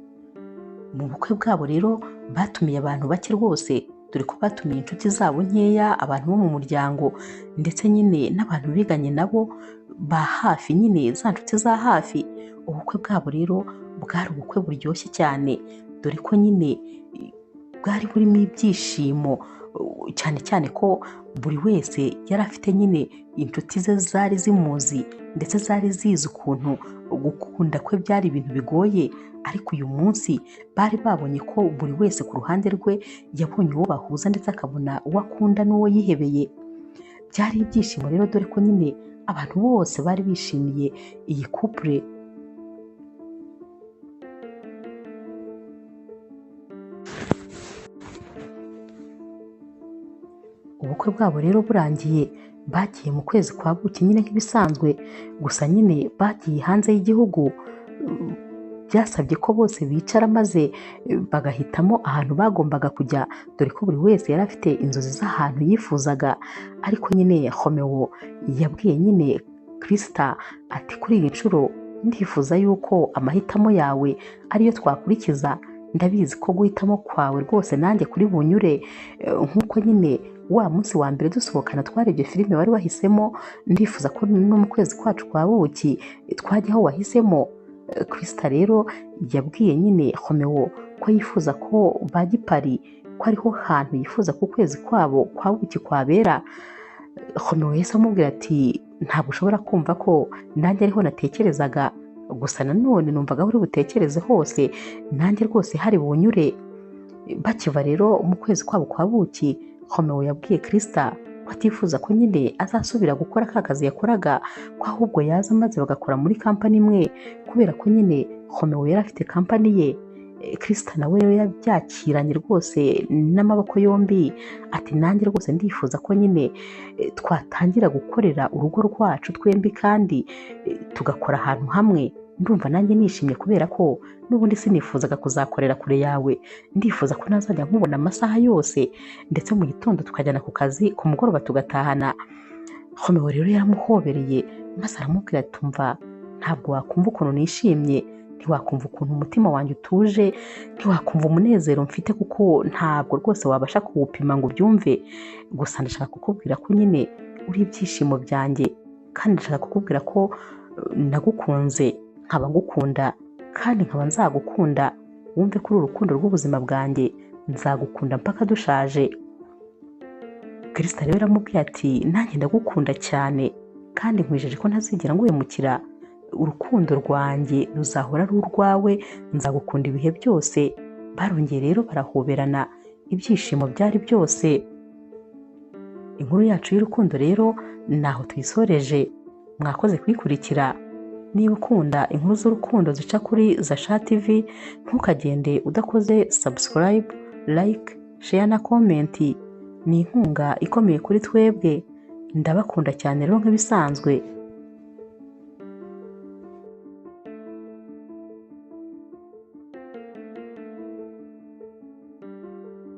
Mu bukwe bwabo rero batumiye abantu bake rwose, dore ko batumiye inshuti zabo nkeya, abantu bo mu muryango, ndetse nyine n'abantu biganye nabo ba hafi, nyine za nshuti za hafi. Ubukwe bwabo rero bwari ubukwe buryoshye cyane, dore ko nyine bwari burimo ibyishimo, cyane cyane ko buri wese yari afite nyine inshuti ze zari zimuzi ndetse zari zizi ukuntu gukunda kwe byari ibintu bigoye, ariko uyu munsi bari babonye ko buri wese ku ruhande rwe yabonye uwo bahuza ndetse akabona uwo akunda n'uwo yihebeye. Byari ibyishimo rero, dore ko nyine abantu bose bari bishimiye iyi couple. Ubukwe bwabo rero burangiye, bagiye mu kwezi kwa buki nyine nk'ibisanzwe, gusa nyine bagiye hanze y'igihugu. Byasabye ko bose bicara maze bagahitamo ahantu bagombaga kujya, dore ko buri wese yari afite inzozi z'ahantu yifuzaga. Ariko nyine Romeo yabwiye nyine Krista ati kuri iyi nshuro ndifuza yuko amahitamo yawe ariyo twakurikiza, ndabizi ko guhitamo kwawe rwose nanjye kuri bunyure, nk'uko nyine wa munsi wa mbere dusohokana twarebye filime wari wahisemo, ndifuza ko no mu kwezi kwacu kwa buki twajya aho wahisemo. Krista rero yabwiye nyine Romeo ko yifuza ko bajya i Paris, ko ariho hantu yifuza ku kwezi kwabo kwa buki kwabera. Romeo yahise amubwira ati ntabwo ushobora kumva ko nanjye ariho natekerezaga, gusa nanone numvaga uri butekereze hose nanjye rwose hari bunyure. Bakiva rero mu kwezi kwabo kwa buki, Romeo yabwiye Krista ko atifuza ko nyine azasubira gukora ka kazi yakoraga, ko ahubwo yaza maze bagakora muri kampani imwe, kubera ko nyine Romeo yari afite kampani ye. Krista nawe rero yabyakiranye rwose n'amaboko yombi, ati nanjye rwose ndifuza ko nyine twatangira gukorera urugo rwacu twembi kandi tugakora ahantu hamwe. Ndumva nanjye nishimye kubera ko n'ubundi sinifuzaga kuzakorera kure yawe, ndifuza ko nazajya nkubona amasaha yose, ndetse mu gitondo tukajyana ku kazi, ku mugoroba tugatahana. Romeo rero yaramuhobereye maze aramubwira ati umva, ntabwo wakumva ukuntu nishimye, ntiwakumva ukuntu umutima wanjye utuje, ntiwakumva umunezero mfite, kuko ntabwo rwose wabasha kuwupima ngo ubyumve. Gusa ndashaka kukubwira ko nyine uri ibyishimo byanjye, kandi ndashaka kukubwira ko nagukunze, nkaba ngukunda, kandi nkaba nzagukunda. Wumve ko uri urukundo rw'ubuzima bwanjye, nzagukunda mpaka dushaje. Krista rero aramubwiye ati nanjye ndagukunda cyane, kandi nkwijeje ko ntazigera nguhemukira. Urukundo rwanjye ruzahora ari urwawe, nzagukunda ibihe byose. Barongeye rero barahoberana, ibyishimo byari byose. Inkuru yacu y'urukundo rero naho tuyisoreje. Mwakoze kuyikurikira. Niba ukunda inkuru z'urukundo zica kuri Zasha TV, ntukagende udakoze subscribe, like, share na comment. Ni inkunga ikomeye kuri twebwe. Ndabakunda cyane rero nk'ibisanzwe.